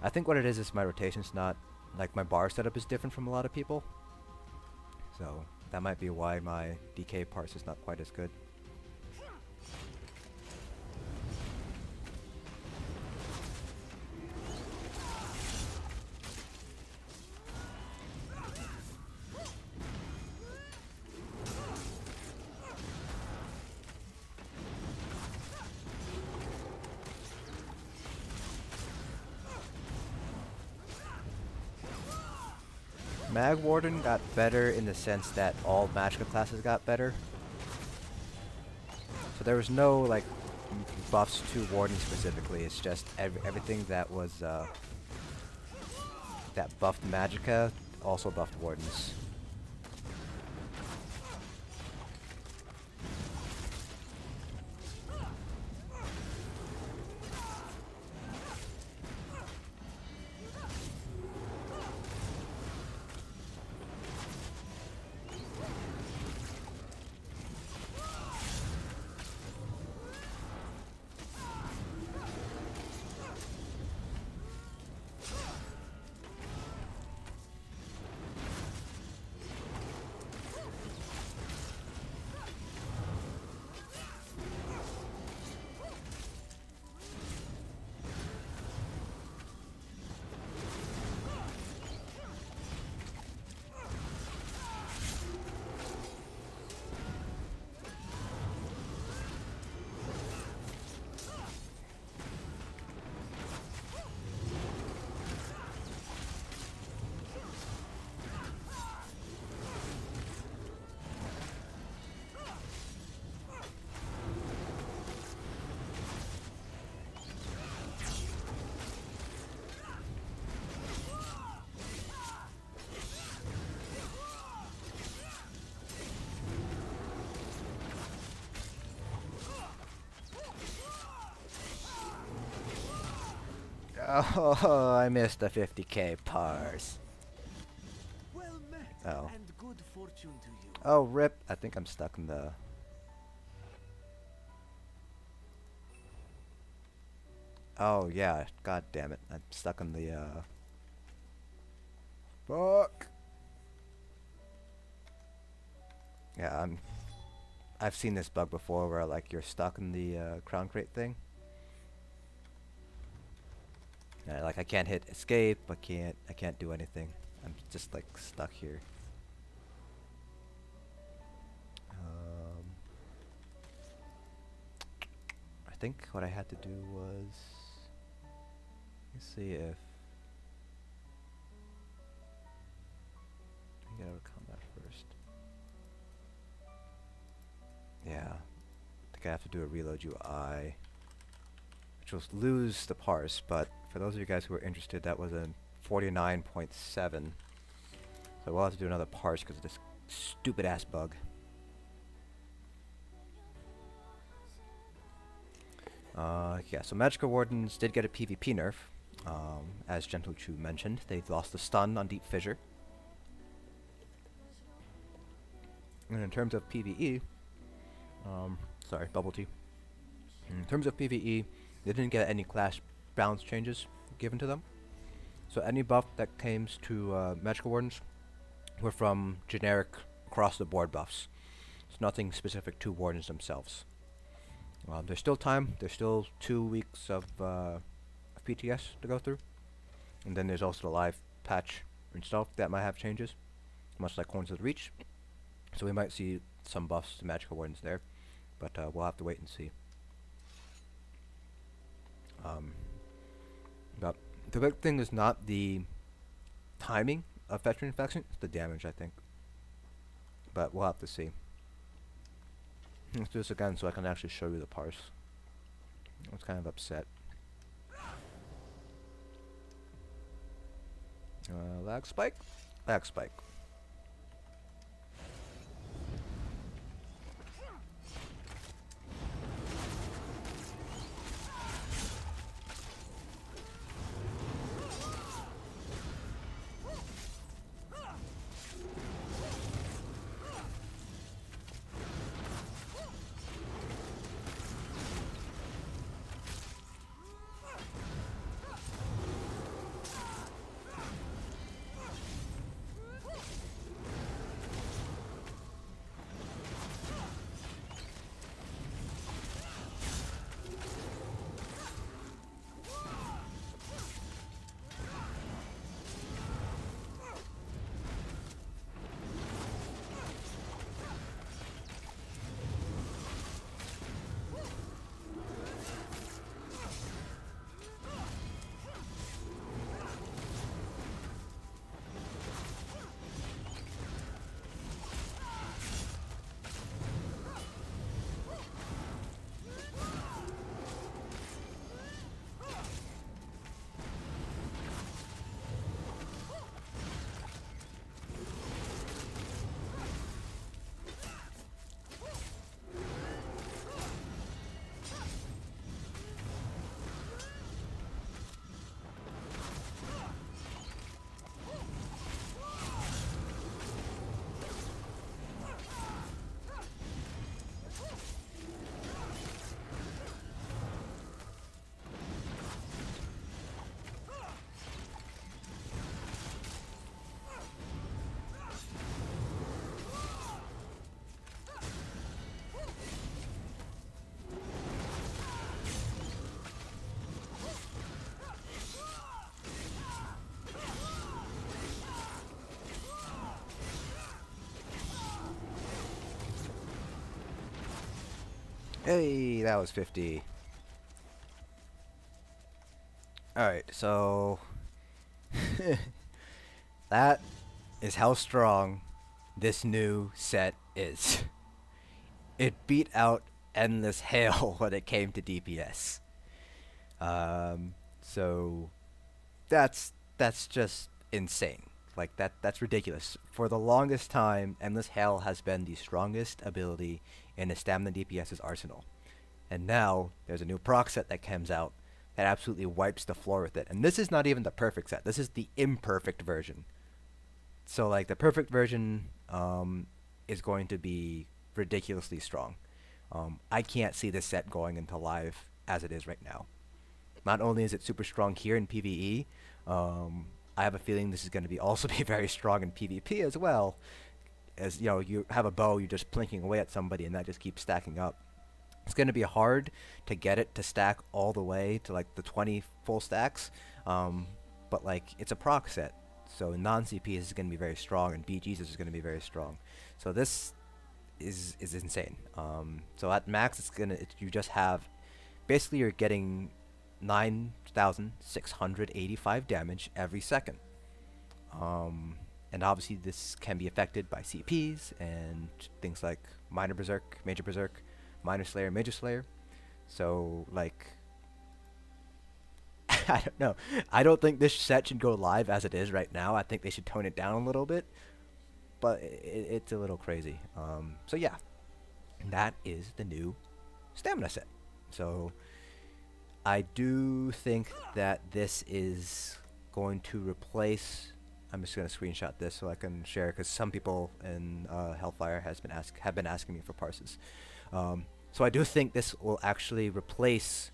I think what it is my rotation's not... Like, my bar setup is different from a lot of people. So, that might be why my DK parse is not quite as good. Mag Warden got better in the sense that all Magicka classes got better. So there was no like buffs to Warden specifically. It's just everything that was that buffed Magicka also buffed Wardens. Oh, I missed the 50k Parse. Well met, oh. And good fortune to you. Oh, rip. I think I'm stuck in the... Oh, yeah. God damn it. I'm stuck in the, Fuck! Yeah, I've seen this bug before where, like, you're stuck in the, crown crate thing. Like, I can't hit escape, I can't do anything. I'm just, like, stuck here. I think what I had to do was, let's see if I get out of combat first. Yeah, I think I have to do a reload UI, which will lose the parse, but for those of you guys who are interested, that was a 49.7. So we'll have to do another parse because of this stupid ass bug. Yeah, so Magicka Wardens did get a PvP nerf. As Gentle Chu mentioned, they lost the stun on Deep Fissure. And in terms of PvE, sorry, Bubble Tea. In terms of PvE, they didn't get any class balance changes given to them. So any buff that came to Magicka Wardens were from generic across-the-board buffs. It's nothing specific to Wardens themselves. There's still time. There's still 2 weeks of PTS to go through. And then there's also the live patch and stuff that might have changes, much like Horns of the Reach. So we might see some buffs to Magicka Wardens there, but we'll have to wait and see. But the big thing is not the timing of Veteran Infection, it's the damage, I think. But we'll have to see. Let's do this again so I can actually show you the parse. I was kind of upset. Lag spike? Lag spike. Hey, that was 50. Alright, so that is how strong this new set is. It beat out Endless Hail when it came to DPS. So that's just insane. Like that's ridiculous. For the longest time, Endless Hail has been the strongest ability in the Stamina DPS's arsenal. And now there's a new proc set that comes out that absolutely wipes the floor with it. And this is not even the perfect set. This is the imperfect version. So like the perfect version is going to be ridiculously strong. I can't see this set going into live as it is right now. Not only is it super strong here in PvE, I have a feeling this is going to be also be very strong in PvP as well. As you know, you have a bow, you're just plinking away at somebody, and that just keeps stacking up. It's going to be hard to get it to stack all the way to like the 20 full stacks, but like it's a proc set, so non-CP is going to be very strong, and BGs is going to be very strong. So this is insane. So at max, you just have basically you're getting 9,685 damage every second. And obviously this can be affected by CPs and things like Minor Berserk, Major Berserk, Minor Slayer, Major Slayer. So, like, I don't know. I don't think this set should go live as it is right now. I think they should tone it down a little bit. But it's a little crazy. So yeah, that is the new stamina set. So I do think that this is going to replace. I'm just going to screenshot this so I can share, because some people in Hellfire have been asking me for parses. So I do think this will actually replace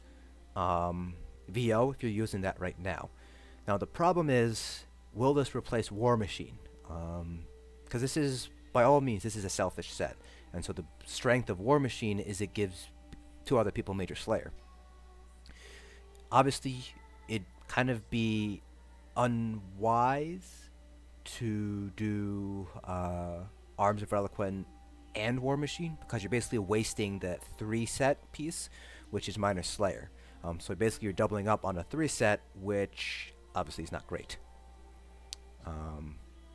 VO if you're using that right now. Now the problem is, will this replace War Machine? Because this is, by all means, this is a selfish set, and so the strength of War Machine is it gives two other people Major Slayer. Obviously, it'd kind of be unwise to do Arms of Reliquant and War Machine, because you're basically wasting that 3 set piece, which is Minor Slayer. So basically you're doubling up on a 3 set, which obviously is not great.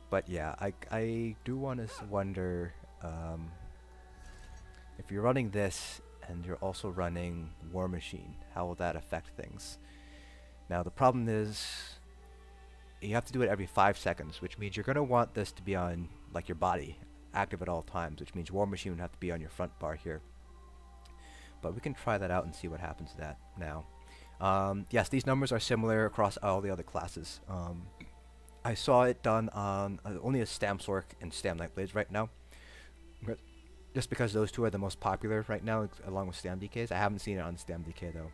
But yeah, I do want to wonder if you're running this and you're also running War Machine, how will that affect things? Now the problem is you have to do it every 5 seconds, which means you're going to want this to be on like your body, active at all times, which means War Machine would have to be on your front bar here. But we can try that out and see what happens to that now. Yes, these numbers are similar across all the other classes. I saw it done on only a Stam Sork and Stam Nightblades right now, just because those two are the most popular right now, along with Stam DKs. I haven't seen it on Stam DK though.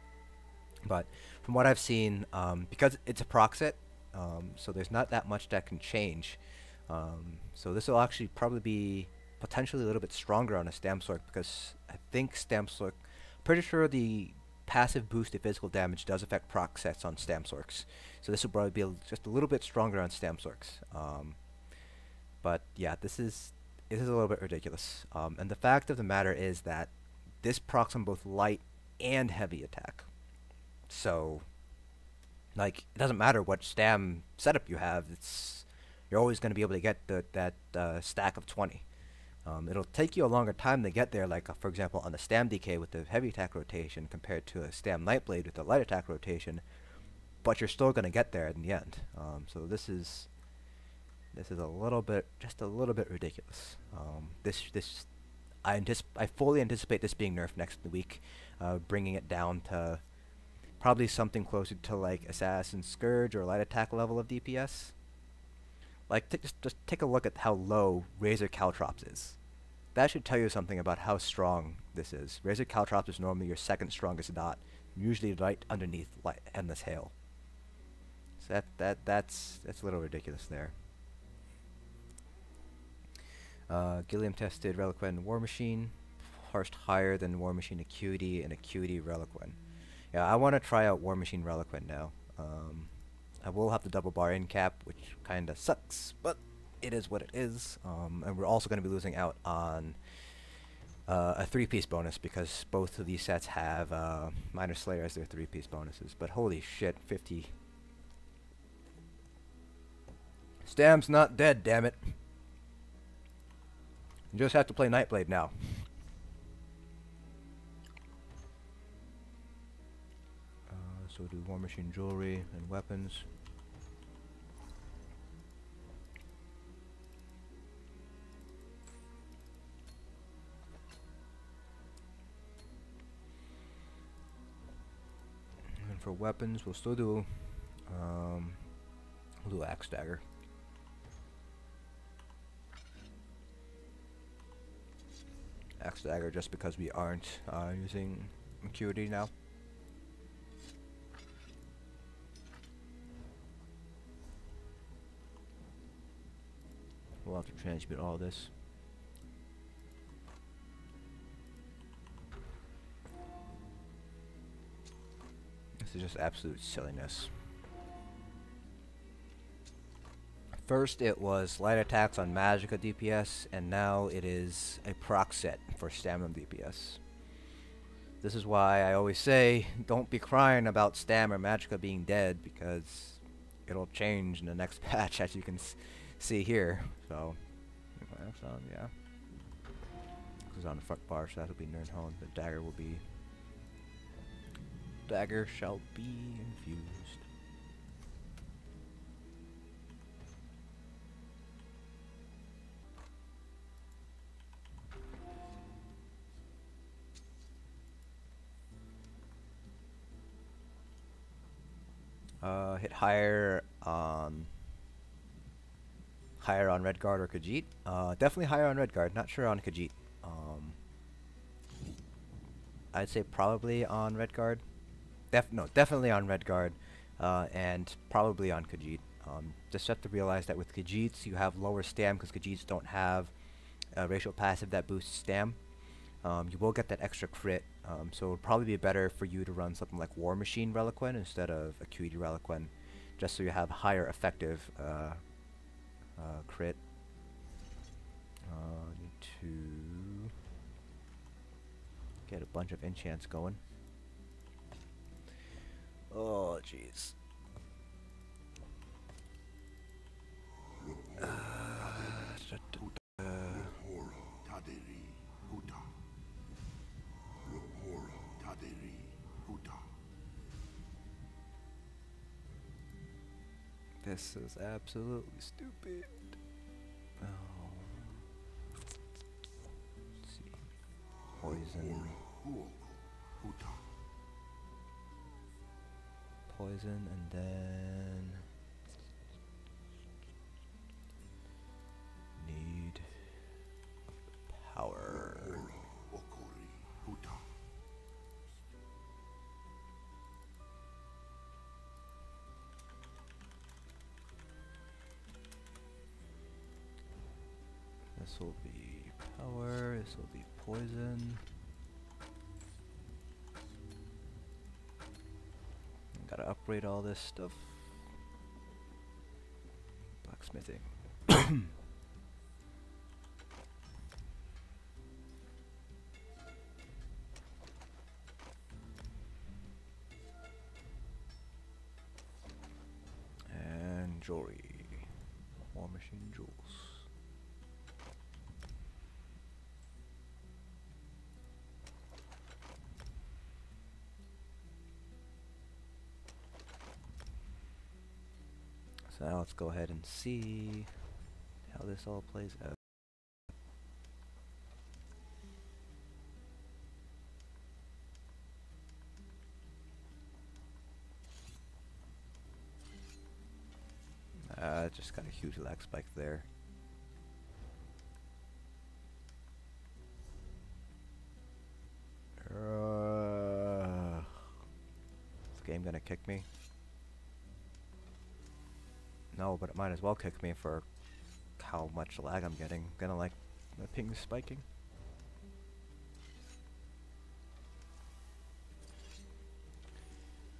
But from what I've seen, because it's a proc set, so there's not that much that can change. So this will actually probably be potentially a little bit stronger on a Stam Sork, because I think Stam Sork, pretty sure the passive boost to physical damage does affect proc sets on Stam Sorks. So this will probably be just a little bit stronger on Stam Sorks. But yeah, this is a little bit ridiculous. And the fact of the matter is that this procs on both light and heavy attack. So, like, it doesn't matter what Stam setup you have, you're always going to be able to get that stack of 20. It'll take you a longer time to get there, like for example on the Stam DK with the heavy attack rotation compared to a Stam Nightblade with the light attack rotation, but you're still going to get there in the end. So this is a little bit, just a little bit ridiculous. I fully anticipate this being nerfed next week, bringing it down to probably something closer to like Assassin's Scourge or light attack level of DPS. Like, just take a look at how low Razor Caltrops is. That should tell you something about how strong this is. Razor Caltrops is normally your second strongest dot, usually right underneath Endless Hail. So that's a little ridiculous there. Gilliam tested Reliquant and War Machine, parsed higher than War Machine Acuity and Acuity Reliquant. Yeah, I want to try out War Machine Reliquant now. I will have the double bar in cap, which kinda sucks, but it is what it is. And we're also going to be losing out on a 3-piece bonus, because both of these sets have Minor Slayer as their 3-piece bonuses. But holy shit, 50. Stam's not dead, damn it. You just have to play Nightblade now. So do War Machine jewelry and weapons. And for weapons, we'll still do we'll do Axe Dagger. Axe Dagger, just because we aren't using Acuity now. We'll have to transmute all this. This is just absolute silliness. First it was light attacks on Magicka DPS, and now it is a proc set for Stamina DPS. This is why I always say, don't be crying about Stam or Magicka being dead, because it'll change in the next patch, as you can see here. So, yeah. This is on the front bar, so that'll be Nirnhone. The dagger will be... Dagger shall be infused. Hit higher on Redguard or Khajiit. Definitely higher on Redguard. Not sure on Khajiit. I'd say probably on Redguard. Definitely on Redguard, and probably on Khajiit. Just have to realize that with Khajiits you have lower stam because Khajiits don't have a racial passive that boosts stam. You will get that extra crit, so it would probably be better for you to run something like War Machine Reliquin instead of Acuity Reliquin, just so you have higher effective crit. Need to get a bunch of enchants going. Oh, jeez. This is absolutely stupid. Oh. Let's see. Poison. Poison, and then need power. This will be power, this will be poison. Gotta upgrade all this stuff. Blacksmithing. And jewelry. War Machine jewels. So now let's go ahead and see how this all plays out. Just got a huge lag spike there. Is this game gonna kick me? No, but it might as well kick me for how much lag I'm getting. Gonna like the ping spiking.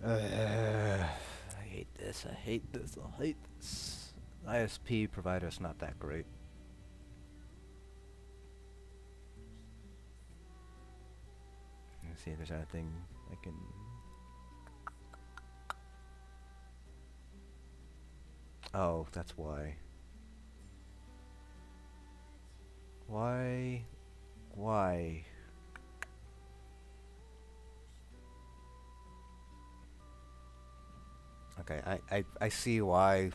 I hate this, I hate this, I hate this. ISP provider's not that great. Let's see if there's anything I can... Oh, that's why. Why? Why? Okay, I see why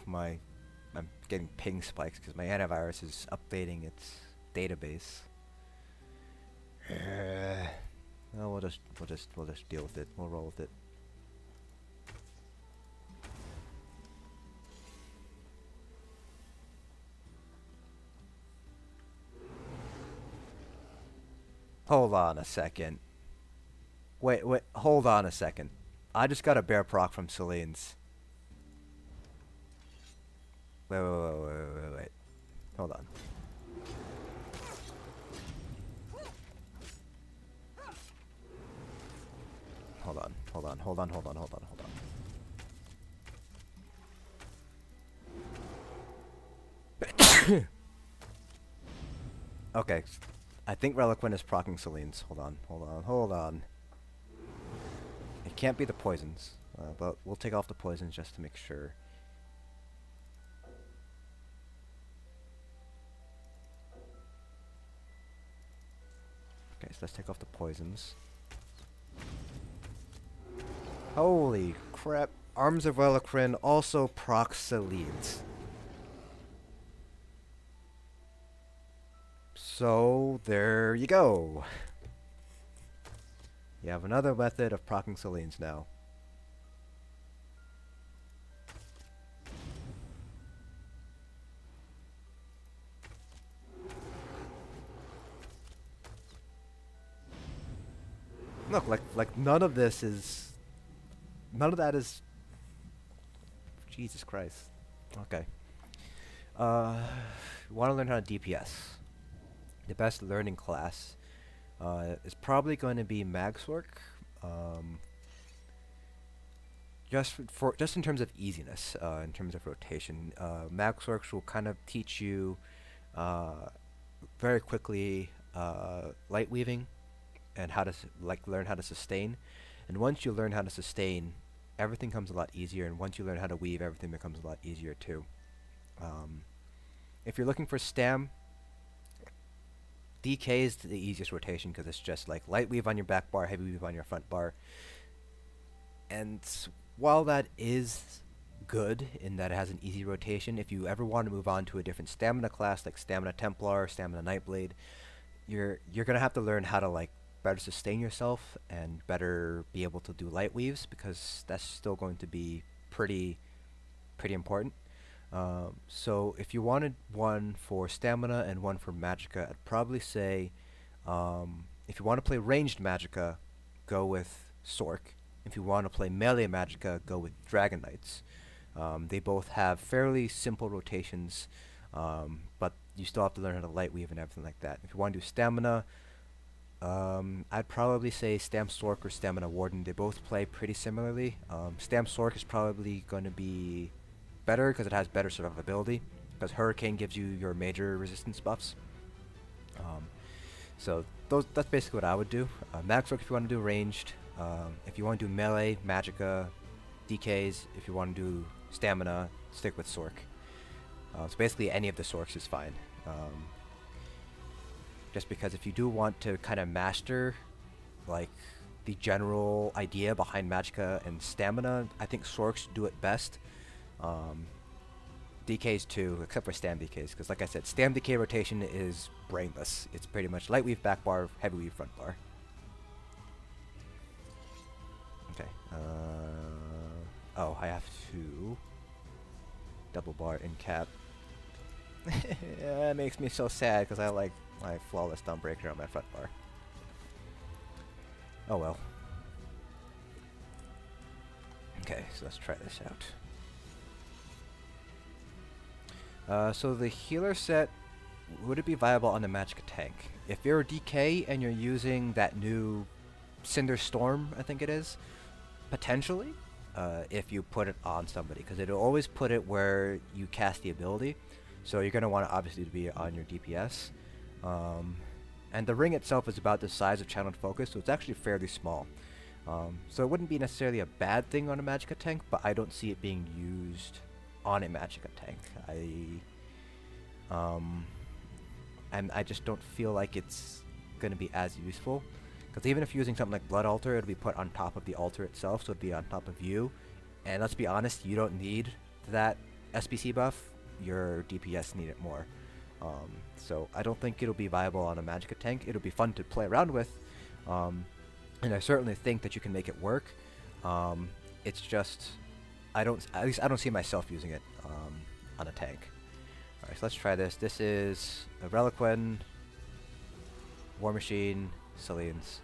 I'm getting ping spikes, because my antivirus is updating its database. Well, we'll just deal with it. We'll roll with it. Hold on a second. Wait, hold on a second. I just got a bear proc from Celine's. Wait. Hold on. Hold on. Okay. I think Reliquin is proccing Celine's. Hold on. Can't be the poisons, but we'll take off the poisons just to make sure. Okay, so let's take off the poisons. Holy crap. Arms of Welakrin also procs Selene. So, there you go. You have another method of proccing Selene now. Look, like none of this is... None of that is... Jesus Christ. Okay. Want to learn how to DPS. The best learning class is probably going to be Magsork. Just in terms of easiness, in terms of rotation, Magsorks will kind of teach you very quickly light weaving and how to learn how to sustain. And once you learn how to sustain, everything comes a lot easier. And once you learn how to weave, everything becomes a lot easier too. If you're looking for stam, DK is the easiest rotation because it's just like light weave on your back bar, heavy weave on your front bar. And while that is good in that it has an easy rotation, if you ever want to move on to a different stamina class like Stamina Templar, Stamina Nightblade, you're gonna have to learn how to like better sustain yourself and better be able to do light weaves, because that's still going to be pretty important. So if you wanted one for stamina and one for Magicka, I'd probably say if you want to play ranged Magicka, go with Sork. If you want to play melee Magicka, go with Dragon Knights. They both have fairly simple rotations, but you still have to learn how to light weave and everything like that. If you want to do stamina, I'd probably say Stam Sork or Stamina Warden. They both play pretty similarly. Stam Sork is probably going to be better because it has better survivability, because Hurricane gives you your major resistance buffs. So that's basically what I would do. Magsork if you want to do ranged. If you want to do melee, Magicka, DKs. If you want to do stamina, stick with Sork. So basically any of the Sorks is fine. Just because if you do want to kind of master like the general idea behind Magicka and stamina, I think Sorks do it best. DKs too, except for Stam DKs, because like I said, Stam DK rotation is brainless. It's pretty much light weave back bar, heavy weave front bar. Okay. Oh, I have to double bar in cap. That makes me so sad because I like my flawless Dawnbreaker on my front bar. Oh well. Okay, so let's try this out. So the healer set, would it be viable on the Magicka tank? If you're a DK and you're using that new Cinder Storm, I think it is, potentially, if you put it on somebody, because it'll always put it where you cast the ability. So you're going to want to obviously to be on your DPS. And the ring itself is about the size of Channeled Focus, so it's actually fairly small. So it wouldn't be necessarily a bad thing on a Magicka tank, but I don't see it being used on a Magicka tank. And I just don't feel like it's going to be as useful. Because even if you're using something like Blood Altar, it'll be put on top of the altar itself, so it'll be on top of you. And let's be honest, you don't need that SBC buff. Your DPS need it more. So I don't think it'll be viable on a Magicka tank. It'll be fun to play around with. And I certainly think that you can make it work. It's just, at least I don't see myself using it on a tank. Alright, so let's try this. This is a Reliquin, War Machine, Selene's.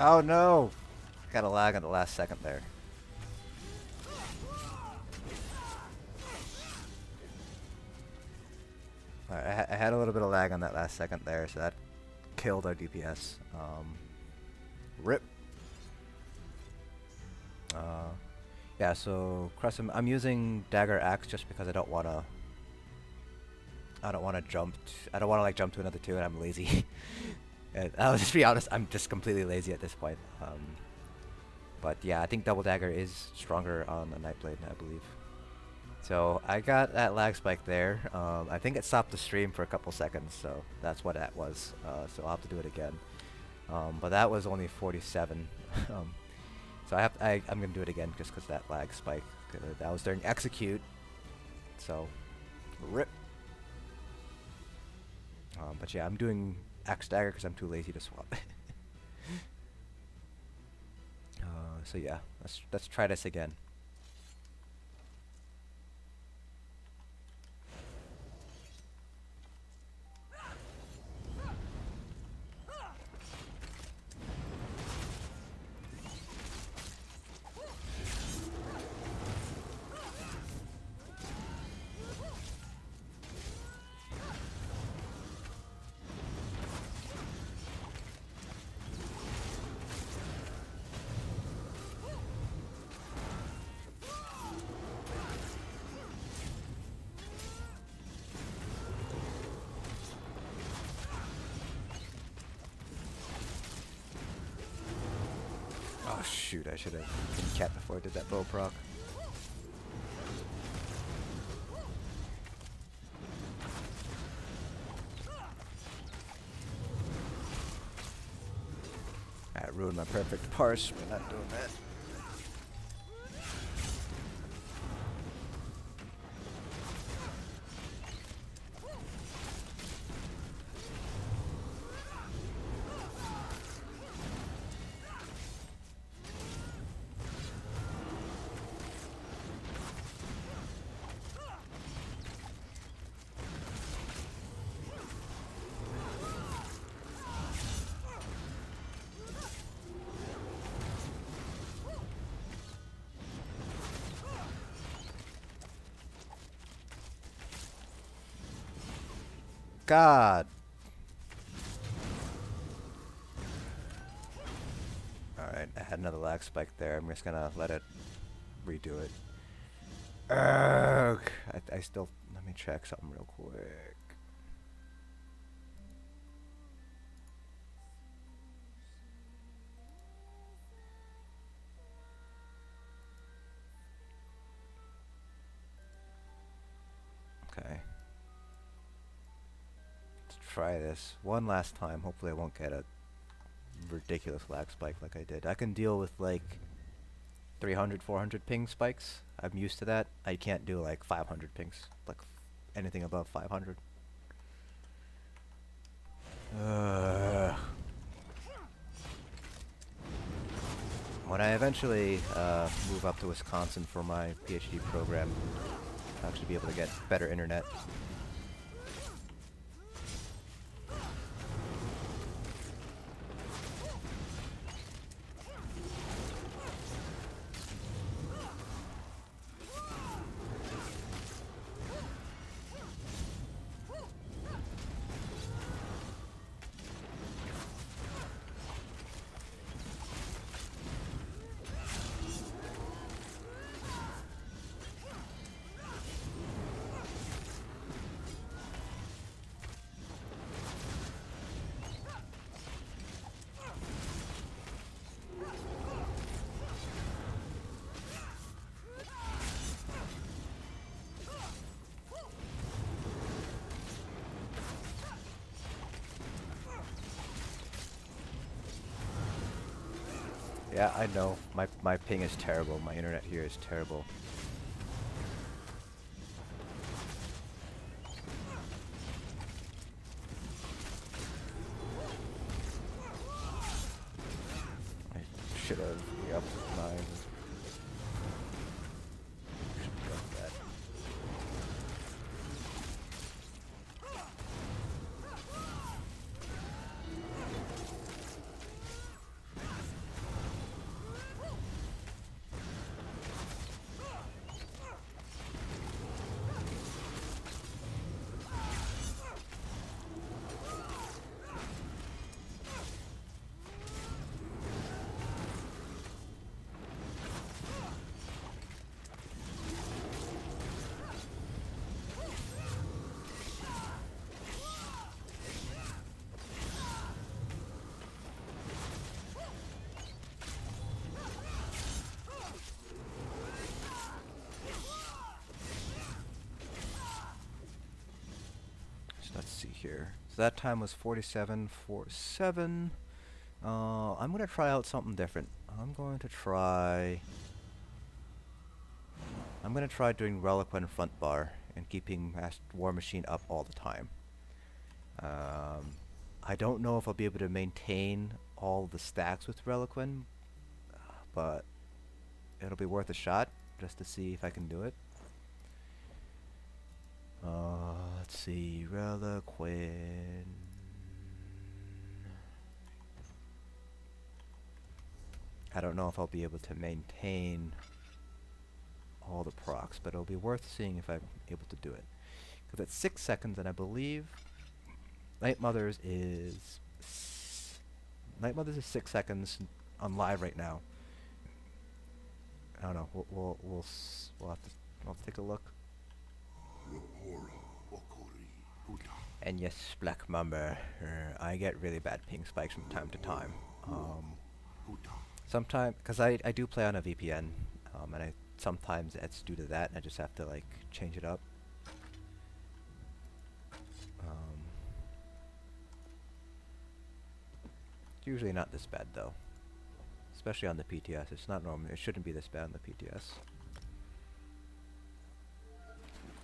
Oh no! Got a lag on the last second there. Alright, I had a little bit of lag on that last second there, so that killed our DPS. Rip. Yeah, so Crest, I'm using Dagger Axe just because I don't wanna jump. I don't wanna like jump to another two, and I'm lazy. And I'll just be honest, I'm just completely lazy at this point. But yeah, I think Double Dagger is stronger on a Nightblade, I believe. So I got that lag spike there. I think it stopped the stream for a couple seconds, so that's what that was. So I'll have to do it again. But that was only 47. So I'm gonna do it again just because that lag spike. That was during execute. So rip. But yeah, I'm doing Axe Dagger because I'm too lazy to swap. So yeah, let's try this again. Oh shoot, I should have been cat before I did that bow proc. I ruined my perfect parse by not doing that. God. Alright, I had another lag spike there. I'm just gonna let it redo it. Ugh. I still... Let me check something real quick. Okay. Try this one last time. Hopefully I won't get a ridiculous lag spike like I did. I can deal with like 300, 400 ping spikes. I'm used to that. I can't do like 500 pings. Like anything above 500. When I eventually move up to Wisconsin for my PhD program, I'll actually be able to get better internet. Yeah, I know. My ping is terrible. My internet here is terrible. I should have re-upped mine. Should've done that. let's see here. So that time was 47.47. I'm gonna try out something different. I'm gonna try doing Reliquant front bar and keeping War Machine up all the time. I don't know if I'll be able to maintain all the stacks with Reliquant, but it'll be worth a shot just to see if I can do it. Let's see, Reliquant. I don't know if I'll be able to maintain all the procs, but it'll be worth seeing if I'm able to do it. Because it's 6 seconds, and I believe Night Mothers is 6 seconds on live right now. I don't know. We'll have to take a look. And yes, Black Mamba, I get really bad ping spikes from time to time. Sometimes, because I do play on a VPN, and sometimes it's due to that, and I just have to like change it up. It's usually not this bad though, especially on the PTS. It's not normal. It shouldn't be this bad on the PTS.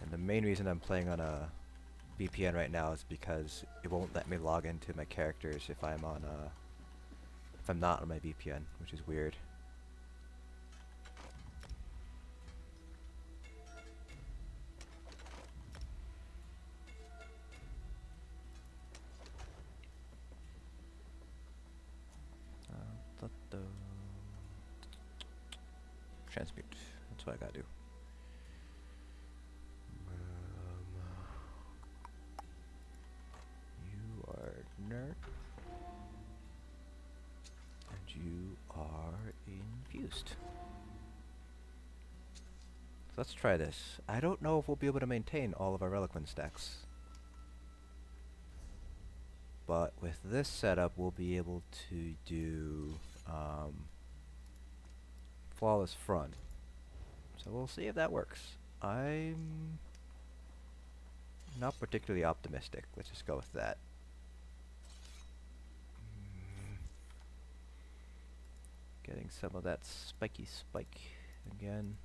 And the main reason I'm playing on a VPN right now is because it won't let me log into my characters if I'm not on my VPN, which is weird. Transmute. That's what I gotta do. You are nerd. And you are infused. So let's try this. I don't know if we'll be able to maintain all of our Reliquant stacks. But with this setup, we'll be able to do flawless front. So we'll see if that works. I'm not particularly optimistic. Let's just go with that. Getting some of that spiky spike again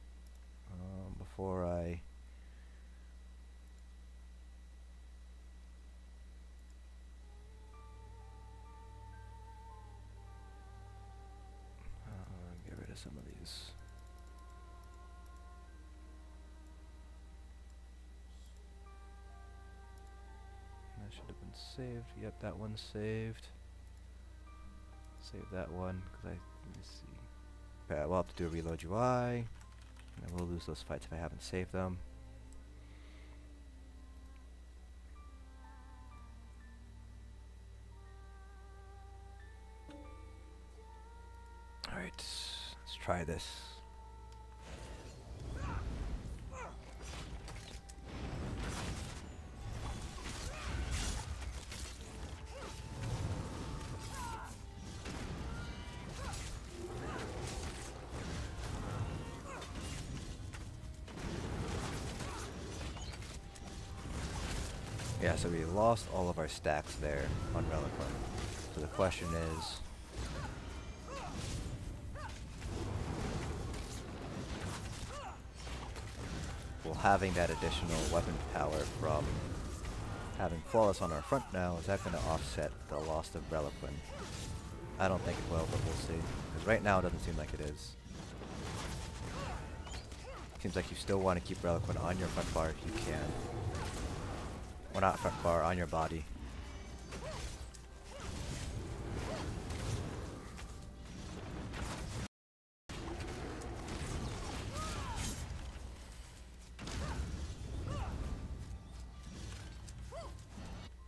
before I get rid of some of these. That should have been saved. Yep, that one's saved. Save that one, because let me see. Yeah, we'll have to do a reload UI, and then we'll lose those fights if I haven't saved them. Alright, let's try this. Yeah, so we lost all of our stacks there on Reliquant. So the question is, will having that additional weapon power from having Flawless on our front now, is that going to offset the loss of Reliquant? I don't think it will, but we'll see. Because right now it doesn't seem like it is. Seems like you still want to keep Reliquant on your front bar if you can. Well, not front bar, on your body.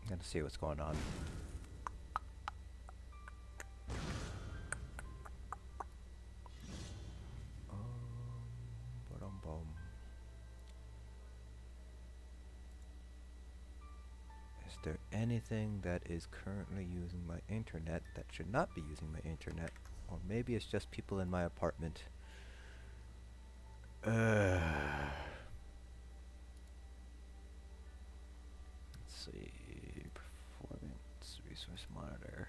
I'm gonna see what's going on. Is there anything that is currently using my internet that should not be using my internet? Or maybe it's just people in my apartment. Let's see. Source monitor.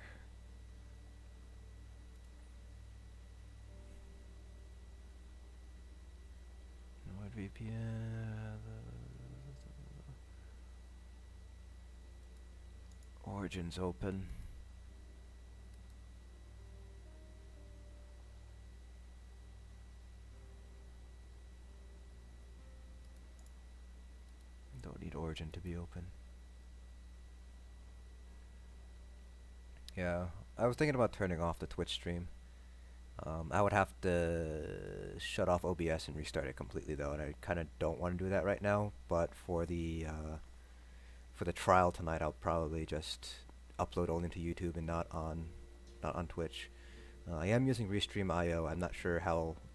NordVPN. Origin's open. Don't need Origin to be open. Yeah, I was thinking about turning off the Twitch stream. I would have to shut off OBS and restart it completely though, and I kind of don't want to do that right now. But for the trial tonight, I'll probably just upload only to YouTube and not on Twitch. I am using Restream.io. I'm not sure how